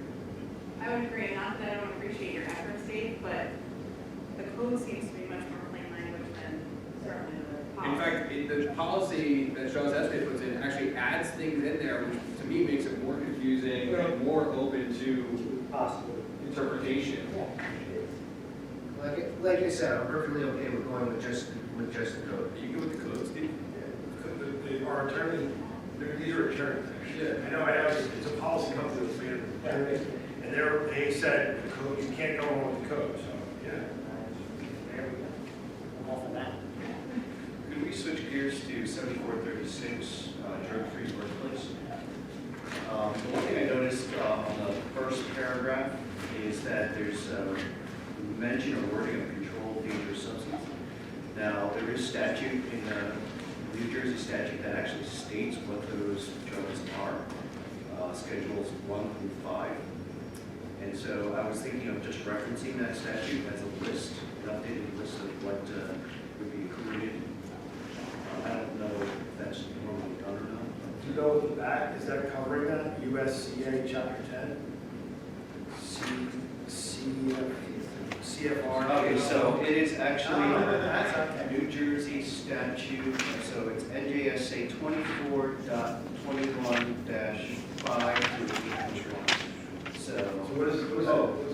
I would agree, not that I don't appreciate your efforts, Dave, but the code seems to be much more plain language than certainly the policy. In fact, the policy that Strauss Esme puts in actually adds things in there, which to me makes it more confusing and more open to interpretation. Like I said, I'm perfectly okay with going with just the code. You go with the code, Steve? Our attorney, these are attorneys, actually. I know, it's a policy company that's made it. And they said, the code, you can't go on with the code, so, yeah. There we go. I'm all for that. 7436, drug-free workplace. The one thing I noticed on the first paragraph is that there's mention or wording of controlled dangerous substance. Now, there is statute in New Jersey statute that actually states what those drugs are, schedules 1 through 5. And so I was thinking of just referencing that statute as a list, an updated list of what would be included. I don't know if that's normally done or not. Do you know the back, is that covering that? USCA Chapter 10? CFR? Okay, so it is actually That's okay. New Jersey statute, so it's NJSA 24.21-5 through 8.1. So what is it?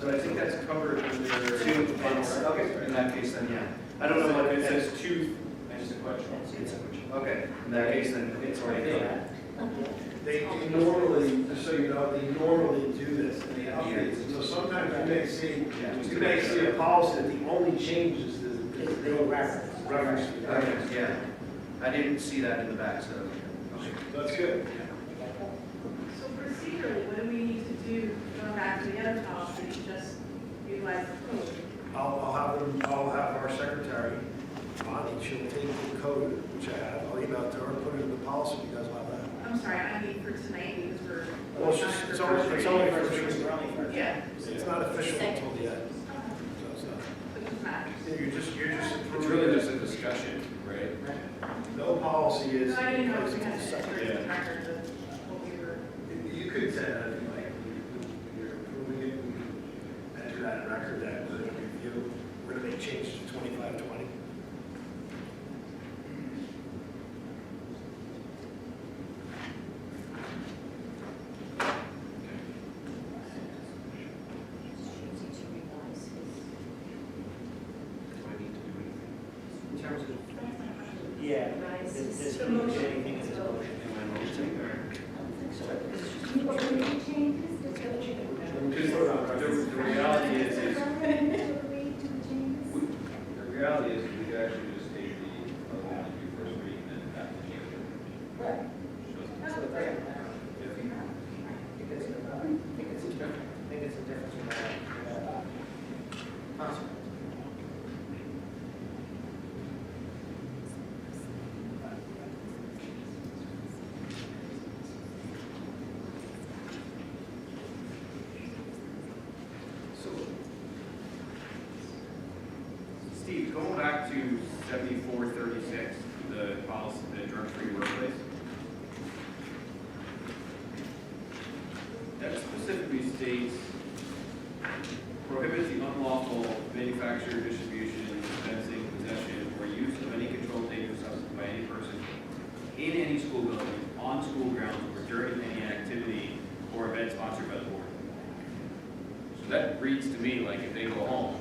So I think that's covered under. Okay, in that case then, yeah. I don't know what It it says. says two, and it's a question. Okay, in that case then, it's already covered. They normally, just so you know, they normally do this and they update it. So sometimes you may see a policy that the only change is the reference. Okay, yeah. I didn't see that in the back, so. Okay. That's good. So procedurally, what do we need to do, going back to the other policy, just utilize the code? I'll have our secretary, Bonnie, she'll take the code, which I have, I'll email it to her, put it in the policy, you guys will have that. I'm sorry, I mean for tonight, because we're. Well, it's only for Yeah. It's not official until the end. So it's not. Which is not. You're just It's approving. really just a discussion, right? No policy is. So I didn't know if we had to Second. enter the record of what we were. You could say that, if you like, you're approving it, we can enter that in record that we're going to review, we're going to make changes to 2520. Do I need to do anything? In terms of, yeah, this anything in this motion. Am I motioning or? Because the reality is we could actually just take the other one and do first reading and then have to change it. Right. Shows- So it doesn't matter. I think it's a difference in that consequence. So, Steve, going back to 7436, the policy, the drug-free workplace. That specifically states, prohibits the unlawful manufacture, distribution, dispensing, possession, or use of any controlled dangerous substance by any person in any school building, on school grounds, or during any activity or event sponsored by the board. So that reads to me like if they go home,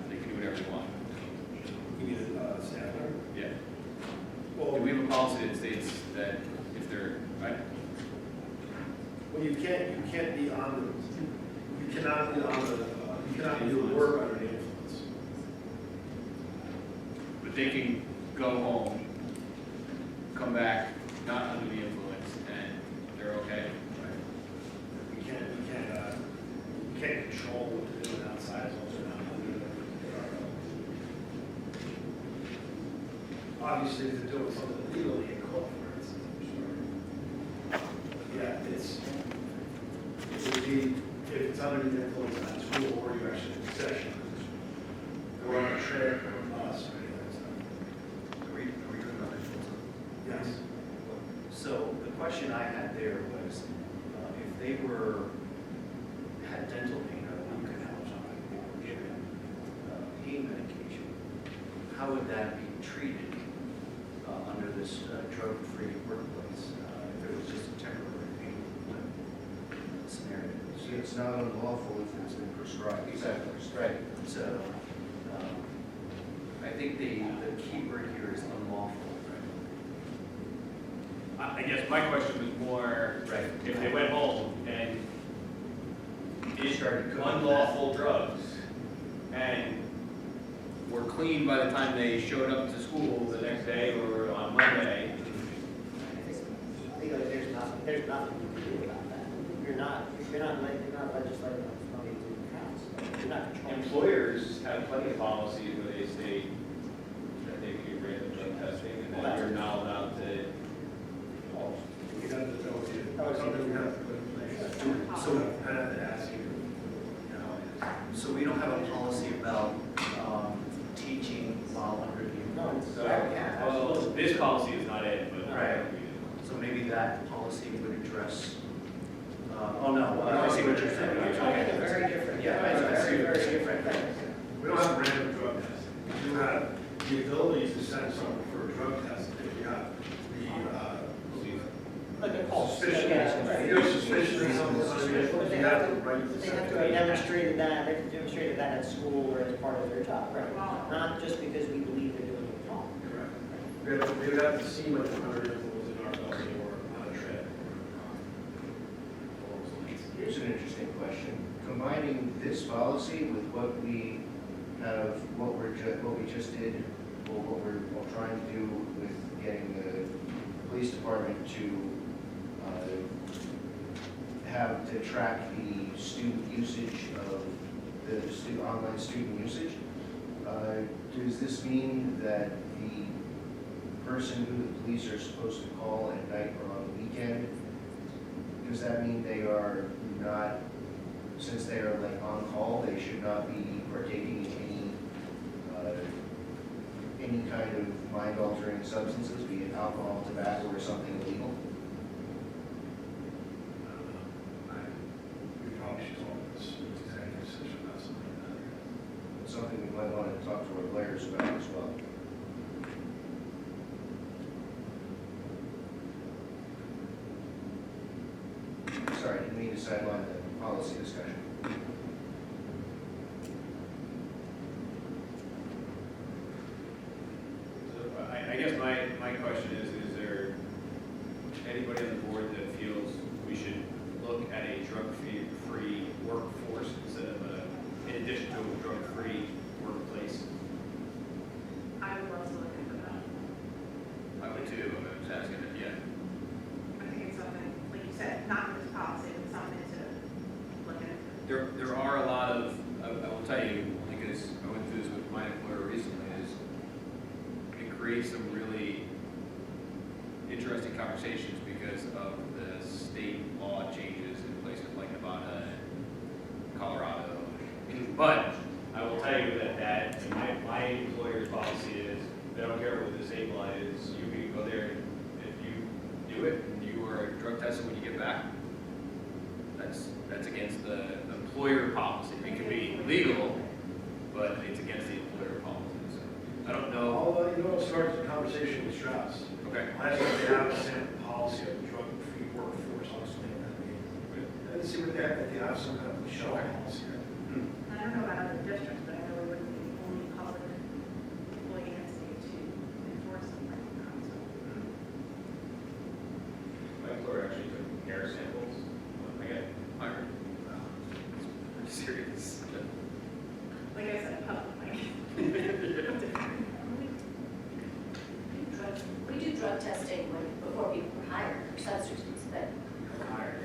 they can do whatever they want. You need a staff member? Yeah. Well, Do we have a policy that states that if they're, right? well, you cannot be doing work under the influence. But they can go home, come back, not under the influence, and they're okay. You can't control what they're doing outside as long as they're not under the. Obviously, if they're doing something illegally in court, for instance, I'm sure. Yeah, it would be, if it's under the influence of that school, or you're actually in possession, or on a trip, or a bus, or anything like that. Are we doing another? Yes. So the question I had there was, if they had dental pain or lung canals, or were given pain medication, how would that be treated under this drug-free workplace? If it was just a temporary pain scenario? See, it's not unlawful if it's been prescribed. Exactly, right. So I think the key word here is unlawful. I guess my question was more, Right. if they went home and did Started cooking unlawful drugs and were clean by the time they showed up to school the next day or on Monday. Legally, there's nothing you can do about that. You're not legislating on somebody to the house. You're not controlling. Employers have plenty of policies where they state that they can get random drug testing and that you're not allowed to. You got to tell you, something we have to put in place. So I have to ask you, So we don't have a policy about teaching while under the influence? Well, this policy is not it, but. Right. So maybe that policy would address, oh no, I see what you're saying. It's very different. Yeah, it's very, very different things. we don't have random drug testing. We do have the ability to send someone for a drug test if you have Like a pulse. suspicion. If you have suspicion that someone's under the influence, you have the right to They send have to that. be demonstrated that, they have to demonstrate that at school or as part of their job, right? Not just because we believe they're doing it wrong. Correct. We would have to see what the under influence in our building or on a trip. Here's an interesting question. Combining this policy with what we have, what we just did, or what we're trying to do with getting the police department to have to track the student usage of the online student usage. Does this mean that the person who the police are supposed to call at night or on the weekend, does that mean they are not, since they are like on call, they should not be partaking in any kind of mind-altering substances, be it alcohol, tobacco, or something illegal? We probably should call this executive session about something like that. It's something we might want to talk to our lawyers about as well. Sorry, I didn't mean to sideline the policy discussion. So I guess my question is there anybody on the board that feels we should look at a drug-free workforce instead of in addition to a drug-free workplace? I would love to look into that. I would too, I was asking it, yeah. I think it's something, like you said, not in this policy, but something to look into. There are a lot of, I will tell you, because I went through this with my employer recently, is it creates some really interesting conversations because of the state law changes in places like Nevada and Colorado. But I will tell you that my employer's policy is, they don't care what the state law is, you can go there, and if you do it, and you are drug tested when you get back, that's against the employer policy. It can be legal, but it's against the employer policy. So I don't know. Although, you know, it starts the conversation with Strauss. Okay. Last time they have a sample policy of drug-free workforce, I'll explain that to you. Let's see what they have, if they have some kind of shell policy. I don't know about other districts, but I know we wouldn't be the only public employee in the state to enforce something like that, so. My employer actually took hair samples when I got hired. I'm serious. Like I said, public, like. We do drug testing before people are hired for substitutes, but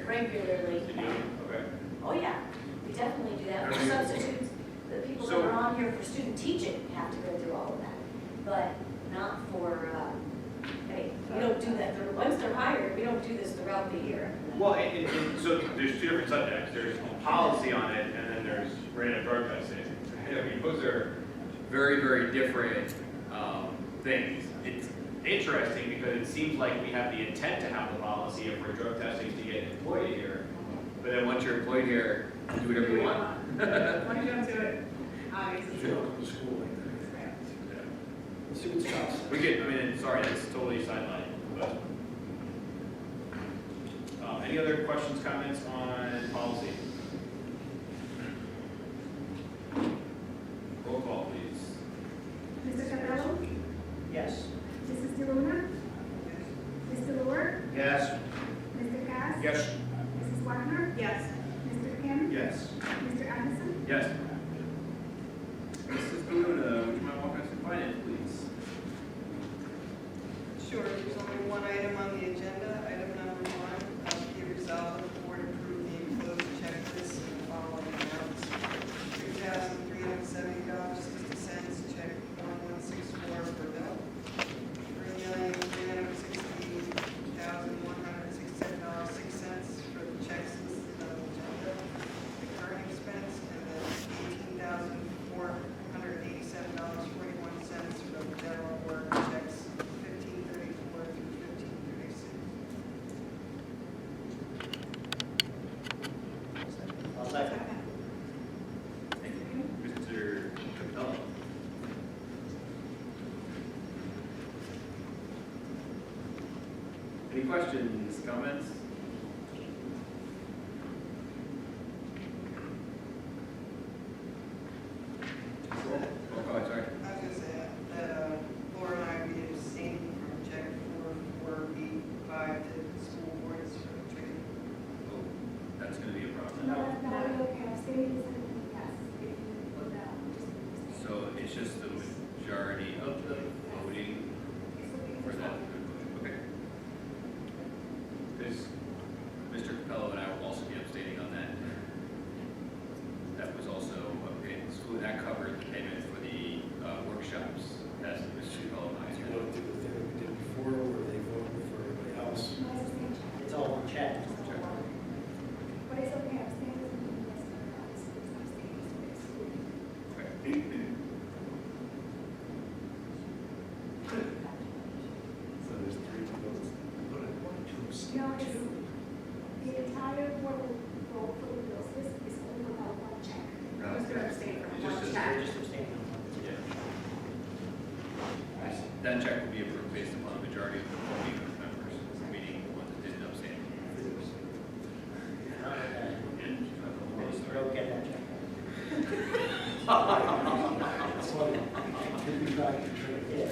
regularly. Okay. Oh, yeah, we definitely do that for substitutes. The people that So- are on here for student teaching have to go through all of that, but not for, hey, we don't do that. Once they're hired, we don't do this throughout the year. Well, and so there's two different subjects. There's policy on it, and then there's random drug testing. I mean, those are very, very different things. It's interesting because it seems like we have the intent to have the policy for drug testing to get employed here, but then once you're employed here, you do whatever you want. Once you don't do it, If obviously. you don't go to school like that. Let's see what Strauss says. We get, I mean, sorry, that's totally sidelined, but. Any other questions, comments on policy? Roll call, please. Mr. Capello? Yes. Mrs. DeLuna? Mr. Lord? Yes. Mr. Cass? Yes. Mrs. Wagner? Yes. Mr. Kim? Yes. Mr. Anderson? Yes. Mrs. Luna, would you mind walking us through finance, please? Sure. questions, comments? Oh, go ahead, sorry. I was gonna say, that Laura and I, we abstained from check 4485 to the school boards for training. Oh, that's gonna be a problem. No, okay, abstaining is something, yes, if you put that, just abstain. So it's just the majority of the voting It's okay. for that? Okay. Because Mr. Capello and I will also be abstaining on that. That was also, okay, school, that covered the payment for the workshops, as Mr. Capello and I You want to do the thing that we did before, where they voted for everybody else. No, it's the same check. It's all one check. But it's okay, abstain doesn't mean yes or no, it's abstain, it's excluded. Okay. So there's 3 votes. But I want to abstain. No, it's, the entire board will vote for the bills, this is only about one check. I was gonna abstain from It one just says- check. Just abstain. Yeah. That check will be approved based upon the majority of the voting members, meaning the ones that didn't abstain. Go get that check. It's funny. Get me back to training. Yeah,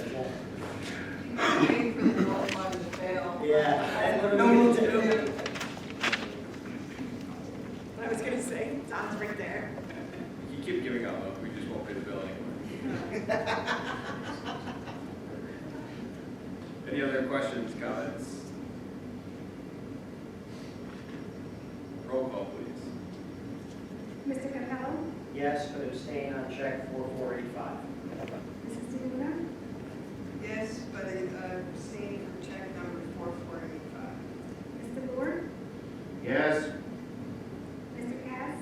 Waiting for the roll fund to fail. yeah. No one to do. I was gonna say, Don's right there. You keep giving up, we just won't pay the bill anymore. Any other questions, comments? Roll call, please. Mr. Capello, Yes, but abstain on check 4485. Mrs. DeLuna, Yes, but abstaining from check number 4485. Mr. Lord, Yes. Mr. Cass,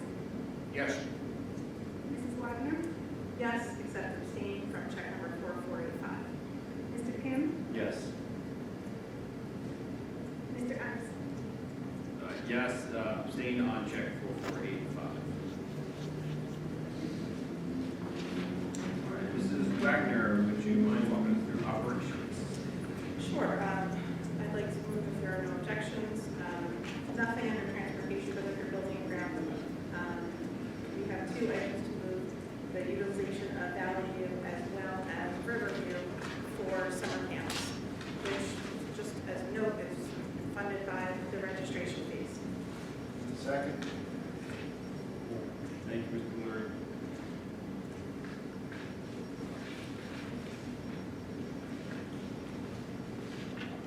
Yes. Mrs. Wagner, Yes, except abstaining from check number 4485. Mr. Kim, Yes. Mr. Anderson. Yes, abstain on check 4485. All right, Mrs. Wagner, would you mind walking us through operations? Sure, I'd like to move if there are no objections. Nothing under transportation, but under building and ground. We have 2 items to move, the utilization of Valley View as well as Riverview for summer camps, which, just as a note, is funded by the registration fees. Second. Thank you, Mr. Lord.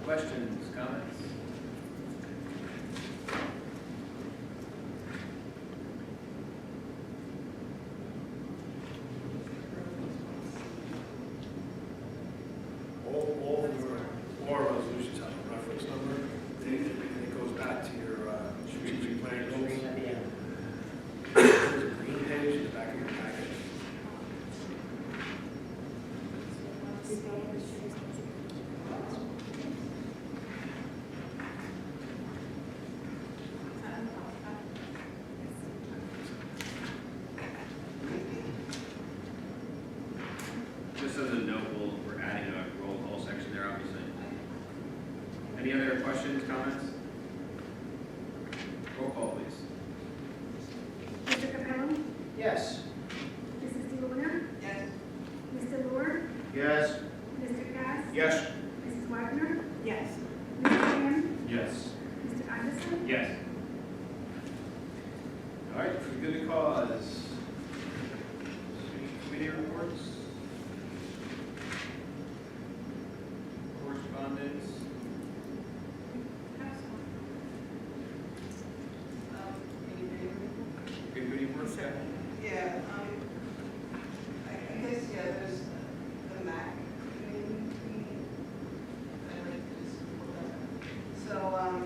Questions, comments? All of your resolutions have a reference number, and it goes back to your strategic plan goals. Green at the end. There's a green page in the back of your package. Just as a note, we're adding a roll call section there, obviously. Any other questions, comments? Roll call, please. Mr. Capello, Yes. Mrs. DeLuna, Yes. Mr. Lord, Yes. Mr. Cass, Yes. Mrs. Wagner, Yes. Mr. Kim, Yes. Mr. Anderson, Yes. All right, for the good of cause. Committee reports? Correspondence? Good committee reports, yeah? Yeah, I guess, yeah, there's the MAC meeting. I'd like to just pull that up. So,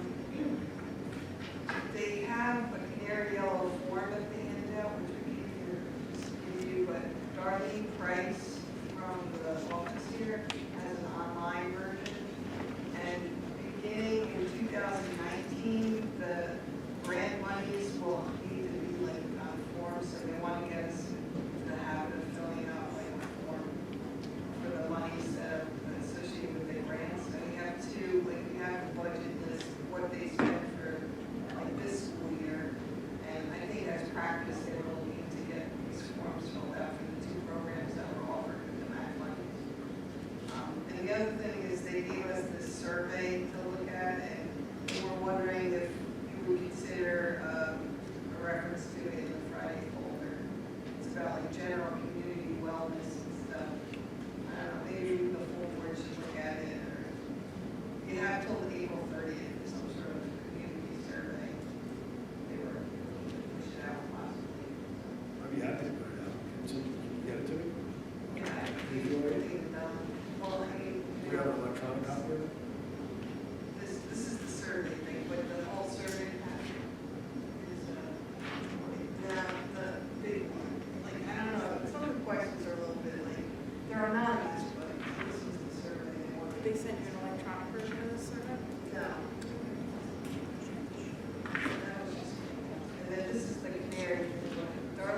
they have a canary yellow form that they handed out, which we can here, just give you, but Darlene Price from the office here has an online version. And beginning in 2019, the grant monies will need to be like on forms, so they want to get us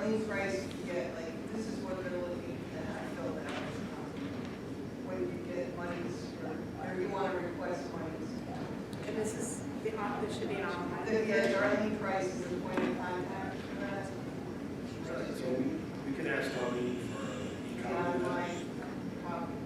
Darlene's Price, you get, like, this is what they're looking to have filled out. When you get monies, or you want to request monies. And this is, this should be an online. Yeah, Darlene Price is the point of contact for that. So we can ask Tony for The e-copy. online copy.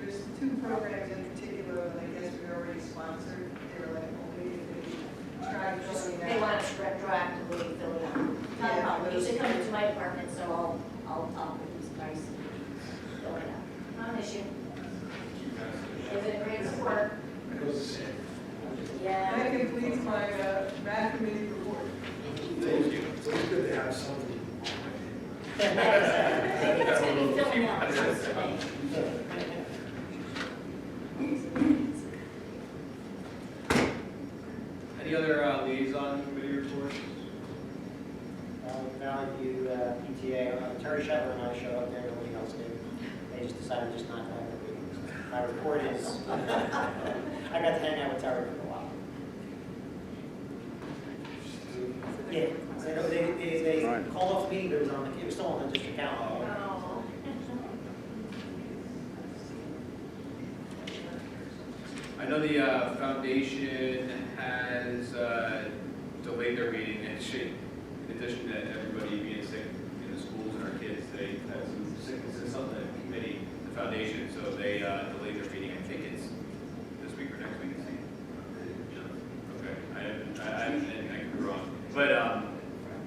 There's two programs in particular that I guess we already sponsored. They were like, well, maybe if they try filling They out. want us to retroactively fill it out. Not a problem, usually come into my department, so I'll talk with these guys. Fill it out. Not an issue. Is it a great support? Yeah. That completes my math committee report. Thank you. It's always good to have something. It's gonna be filling out constantly. Any other liaison committee reports? Valley View PTA, Terry Shetler and I showed up there, nobody else did. They just decided just not to have the meetings. My report is, I got to hang out with Terry for a while. Yeah, they called off the meeting, but it was still on the district calendar. Oh. I know the foundation has delayed their meeting, and in addition to everybody being sick in the schools and our kids, they had some sicknesses on the committee, the foundation, so they delayed their meeting. I think it's this week or next week. Okay, I could be wrong. But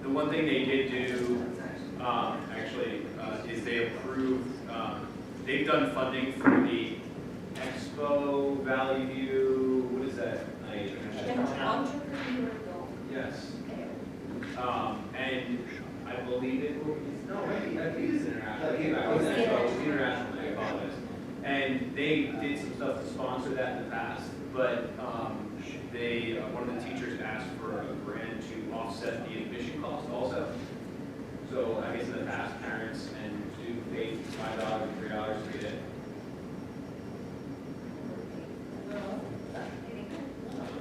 the one thing they did do, actually, is they approved, they've done funding for the Expo Valley View, what is that? Entrepreneur goal. Yes. And I believe it will be, no, maybe, I think it's international. It's international, I apologize. And they did some stuff to sponsor that in the past, but they, one of the teachers asked for a grant to offset the admission cost also. So I guess in the past, parents and students paid $5 and $3 to get in.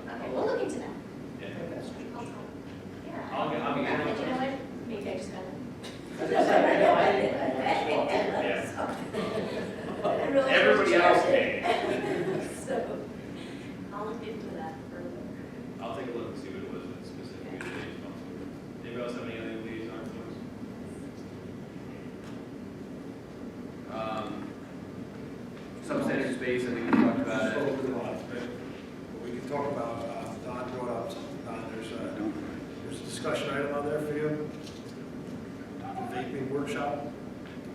Okay, we'll look into that. Yeah. Yeah. I'll be You getting know on what? Maybe I just got Yeah. Everybody else paid. So, I'll look into that further. I'll take a look and see what it was specifically. Anybody else have any other liaison reports? Substandard space, I think we talked about it. We can talk about, Don brought up something, Don, there's a discussion item on there for you. Vaping workshop.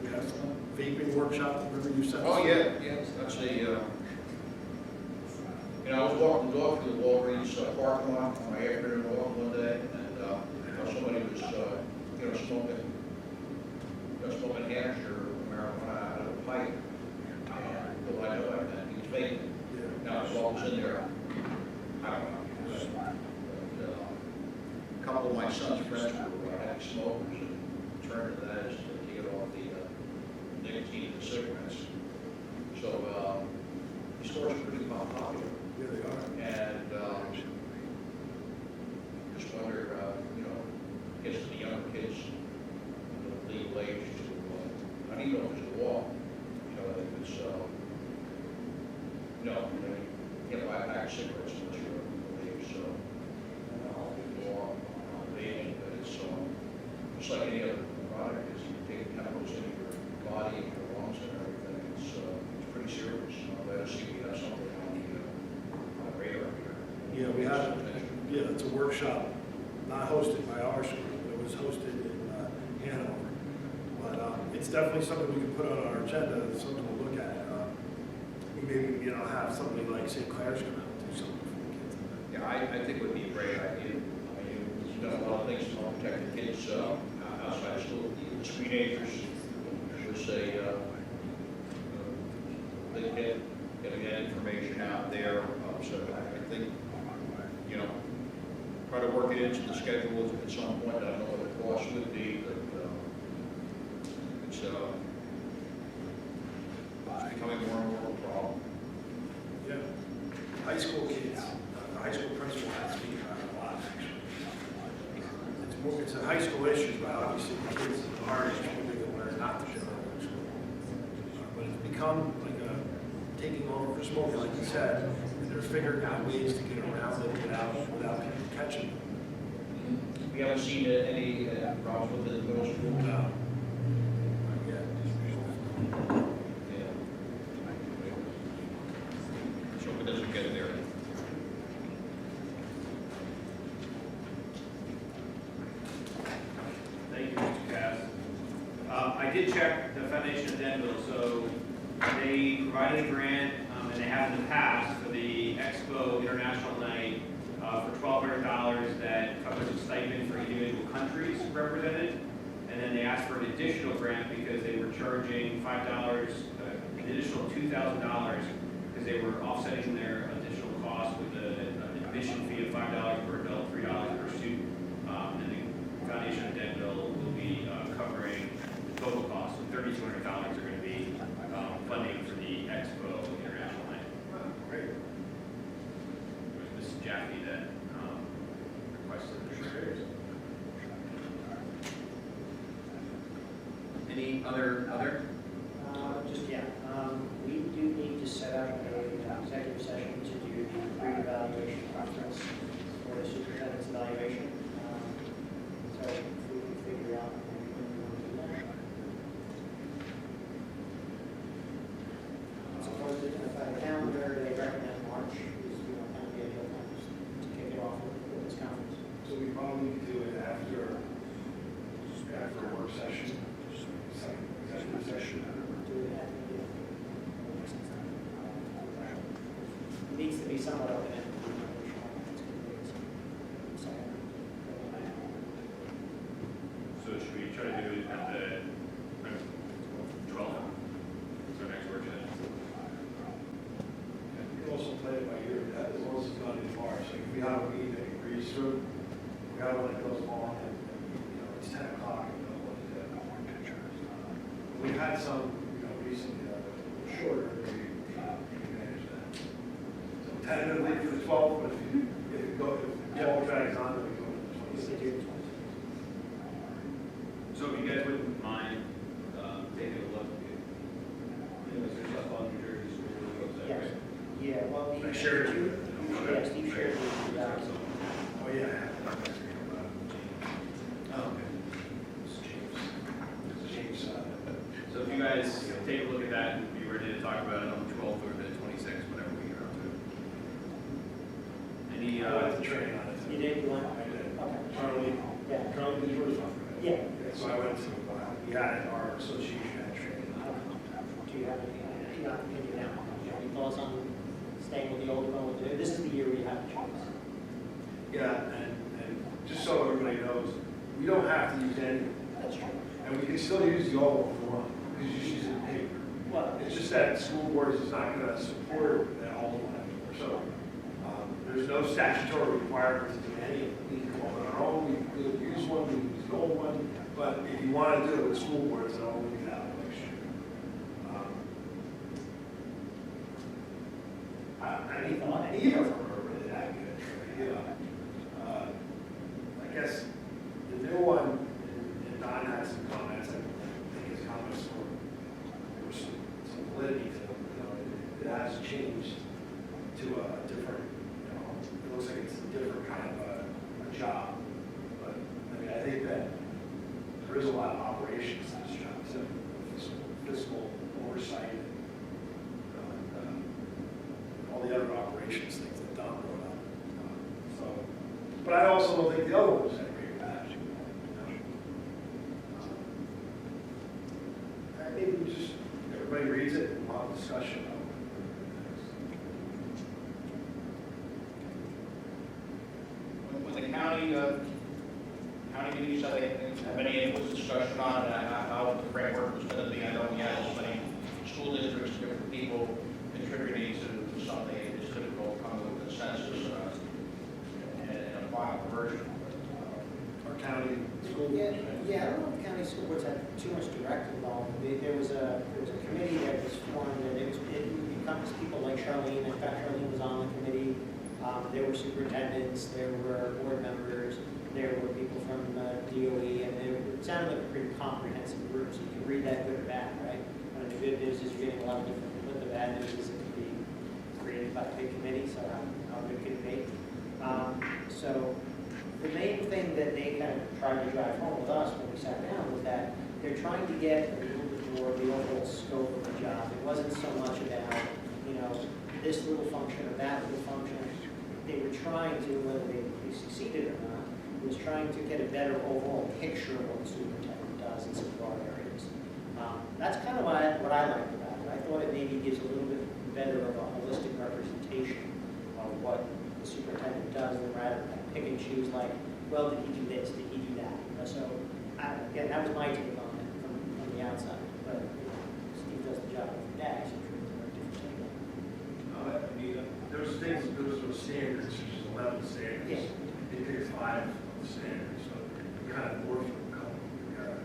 We have some vaping workshop, remember you said? Oh, yeah, it's actually, I was walking the dog through the Walgreens parking lot on my afternoon walk one day, and somebody was, smoking hash or marijuana out of a pipe. And little I know it, and he was vaping. Now, as long as in there, I don't know. But, a couple of my son's friends were having smokers, and turned to that is to get off the nicotine and cigarettes. So, these stores are pretty popular. Yeah, they are. And just wonder, I guess the younger kids, the legal age to, I don't even know if there's a law, if it's, no, you can't buy a pack of cigarettes unless you're of age, so. Law on vaping, but it's, just like any other product, is you take chemicals into your body and your lungs and everything, it's pretty serious. Let us see if we have something on the radar here. Yeah, we have, yeah, it's a workshop, not hosted by our school, it was hosted in Hanover. But it's definitely something we can put on our agenda, it's something to look at. Maybe, have somebody like St. Clair's come out and do something for the kids. Yeah, I think it would be a great idea. I mean, you've done a lot of things to help protect the kids outside of school, the teenagers, should say, they get information out there. So I think, try to work it into the schedule at some point. I don't know what the cost would be, but it's becoming more and more of a problem. Yeah. High school kids, the high school principal has to speak about it a lot, actually. It's high school issues, but obviously the kids are extremely aware not to show up at school. But it's become like a taking over for smoking, like you said, and they're figuring out ways to get around it without people catching them. We haven't seen any problems with the middle school. Yeah. So it doesn't get there. Thank you, Mr. Cass. I did check the Foundation of Denville, so they provided a grant, and they have in the past for the Expo International Night for $1,200 that covers a stipend for individual countries represented. And then they asked for an additional grant because they were charging $5, an additional $2,000 because they were offsetting their additional cost with an admission fee of $5 per adult, $3 per student. And the Foundation of Denville will be covering the total cost. So $3,200 are going to be funding for the Expo International Night. Great. It was Mrs. Jaffe that requested the shares. Any other? We do need to set up an executive session to do the pre-evaluation conference for the superintendent's evaluation. So if we can figure out when we want to do that. Supposed to identify the calendar, they recommend March is, kind of the ideal time to kick it off with this conference. So we probably could do it after a work session, second executive session. Do it at the, it needs to be somewhat open. So should we try to do it at the 12th? So next work session. You can also play it by ear, as long as it's not in March. Like if we have a meeting that agrees through, we have one that goes long and it's 10 o'clock and we don't want to do that. We've had some, recently that were shorter, we manage that. So tentatively for the 12th, but if it all drags on, then we go to the 26th. So if you guys wouldn't mind taking a look, there's stuff on New Jersey School website, Yes. right? Yeah, well, I shared it. Yeah, Steve shared it with you. Oh, yeah. Oh, okay. James. So if you guys take a look at that and be ready to talk about it on the 12th or the 26th, whenever we get around to it. Any, I went to training on it. You did, you went? I did. Okay. Charlie did yours on it. Yeah. So I went to, we had our association had training. Do you have any opinion now? Do you have any thoughts on staying with the old one? This is the year we have a choice. Yeah, and just so everybody knows, we don't have to use any, That's true. and we can still use the old one if we want, because you just use it in paper. Well, It's just that school board is not going to support that old one anymore. So there's no statutory requirement to do any of it. We can come up with our own, we could use one, we can use the old one, but if you want to do it with school boards, then only get out next year. I mean, either of them are really that good. I guess the new one, and Don had some comments, I think his comments were some validity to them. It has changed to a different, it looks like it's a different kind of a job. But I mean, I think that there is a lot of operations to this job, so fiscal oversight and all the other operations things that Don brought up. But I also don't think the other one was that great match. Maybe we just, everybody reads it and we'll have a discussion. When the county meetings, have any input discussion on how the framework was going to be? I know we had so many school districts, different people contributing to something. It's difficult to come to a consensus and a final version. Our county school. Yeah, I don't know if county school boards had too much direct involvement. There was a committee that was formed, and it encompassed people like Charlene. In fact, Charlene was on the committee. There were superintendents, there were board members, there were people from DOE, So you can read that good or bad, right? One of the good news is you're getting a lot of different input. The bad news is it can be created by a big committee, so how good can it be? So the main thing that they kind of tried to drive home with us when we sat down was that they're trying to get a little bit more of the overall scope of the job. It wasn't so much about, you know, this little function or that little function. They were trying to, whether they succeeded or not, was trying to get a better overall picture of what the superintendent does in some broad areas. That's kind of what I liked about it. I thought it maybe gives a little bit better of a holistic representation of what the superintendent does, than rather than pick and choose like, well, did he do this, did he do that? You know, so, again, that was my take on it from the outside. But you know, Steve does the job every day, so I'm sure it's a very different take on it. There's things, there's those standards, which is 11 standards. Yeah. They pick 5 of the standards, so we kind of morph them a couple together.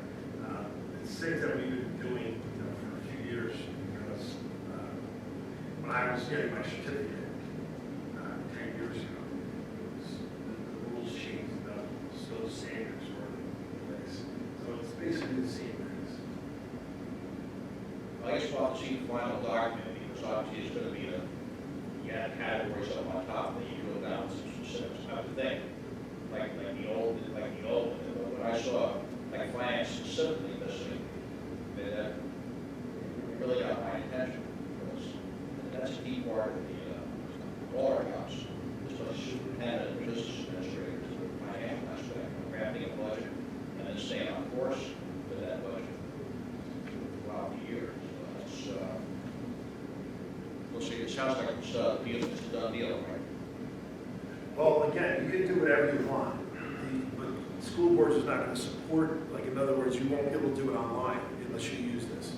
It's things that we've been doing, you know, for a few years, because when I was getting my certificate 10 years ago, the rules changed, those standards were in place. So it's basically the same things. I guess we'll have to see the final document, because obviously it's gonna be you have categories up on top, that you go down to specifics. I would think, like the old, but when I saw, like finance specifically missing, that really got my attention, because that's a key part of the dollar costs. Just like superintendent, business administrator, the financial aspect, crafting a budget, and then staying on course with that budget throughout the year. So that's, we'll see, it sounds like it's a done deal, right? Well, again, you can do whatever you want, but school boards is not going to support, like, in other words, you won't be able to do it online unless you use this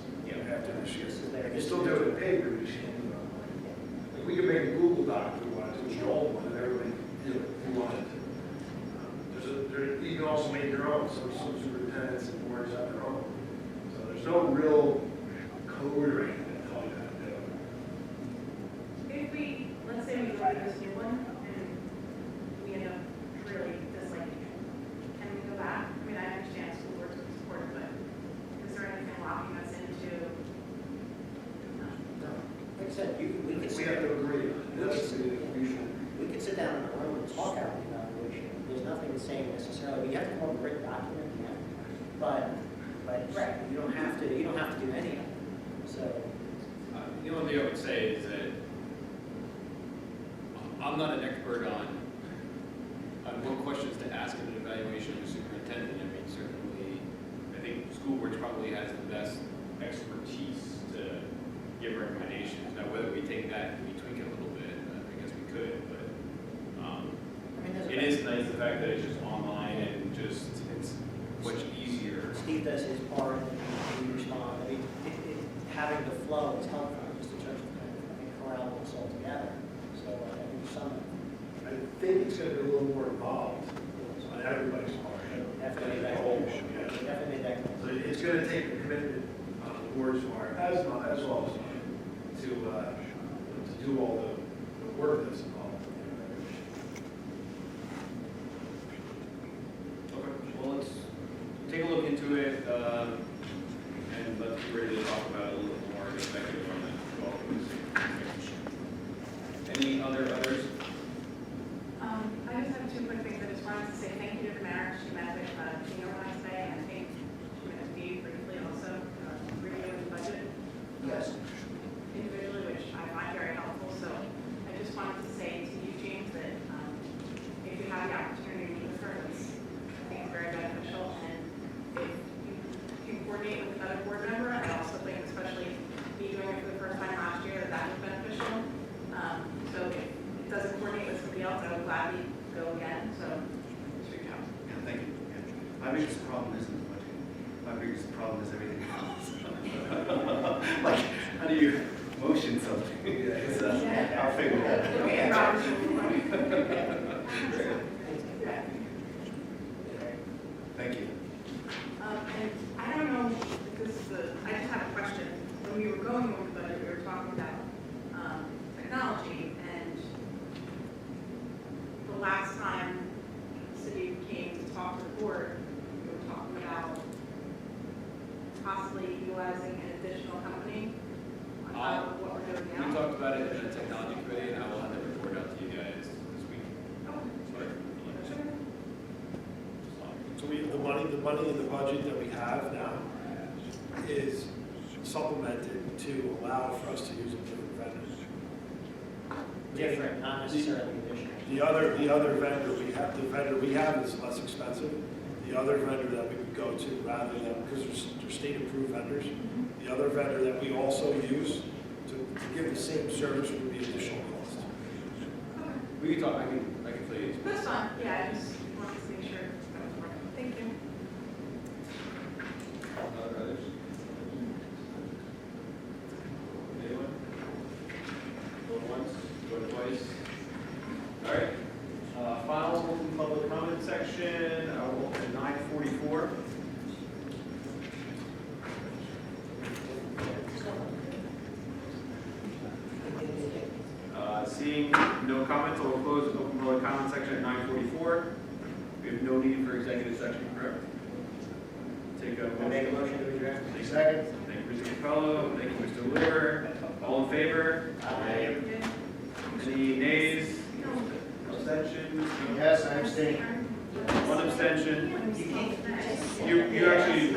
after this year. You still do it in paper, you just can't do it online. Like, we can make a Google Doc if we wanted to, which is old one, and everybody can do it if we wanted to. You can also make your own, some superintendents and boards have their own. So there's no real code or anything that tell you how to do it. If we, let's say we go to this new one and we end up really disliking it, can we go back? I mean, I understand school boards would support it, but is there anything locking us into? Like I said, we could We have to agree. we could sit down in a room and talk out the evaluation. There's nothing saying necessarily, you have to come up with a written document, yeah. But you don't have to do any of it. So, The only thing I would say is that I'm not an expert on what questions to ask in an evaluation of a superintendent. I mean, certainly, I think school boards probably has the best expertise to give recommendations. Now, whether we take that and we tweak it a little bit, I guess we could, but it is nice the fact that it's just online and just, it's much easier. Steve does his part and we respond. I mean, having the flow is helpful, just in terms of kind of corralling us all together. So I think some. I think it's going to be a little more involved on everybody's part. Definitely that Definitely made that. So it's going to take a commitment on the board's part, as well as mine, to do all the work that's involved. Okay, well, let's take a look into it, and let's be ready to talk about it a little bit more in executive on that. Any others? I just have two quick things. I just wanted to say thank you to the mayor. She met with Tina last day, and I think she met with Steve briefly also, reviewing the budget. Yes. Individually, which I find very helpful. So I just wanted to say to you, James, that if you have the opportunity to meet with her, I think it's very beneficial. And if you can coordinate with another board member, I also think, especially me doing it for the first time last year, that was beneficial. So if it doesn't coordinate with somebody else, I would gladly go again. So just reach out. Yeah, thank you. Yeah. My biggest problem isn't the budget. My biggest problem is everything else. Like, how do you motion something? I'll figure it out. Thank you. And I don't know if this is I just have a question. When we were going over the budget, we were talking about technology, and the last time the city came to talk to the board, we were talking about possibly utilizing an additional company on top of what we're doing We now? talked about it in the technology committee, and I will have that report out to you guys this week. So the money in the budget that we have now is supplemented to allow for us to use a different vendor. Different, not necessarily additional. The other vendor the vendor we have is less expensive. The other vendor that we would go to rather than, because they're state-approved vendors, the other vendor that we also use to give the same service would be additional cost. We can talk, I can tell you. That's fine, yeah, I just wanted to make sure that was working. Thank you. Others? Anyone? Going once, going twice? All right. Final open public comment section, I will open at 9:44. Seeing no comments, I will close the open public comment section at 9:44. We have no need for executive session, correct? Take a motion. I make a motion to adjourn. Second. Thank you, Mr. Capello. Thank you, Mr. Lewer. All in favor? Aye. Any nays? Abstentions? Yes, I abstain. One abstention. You actually.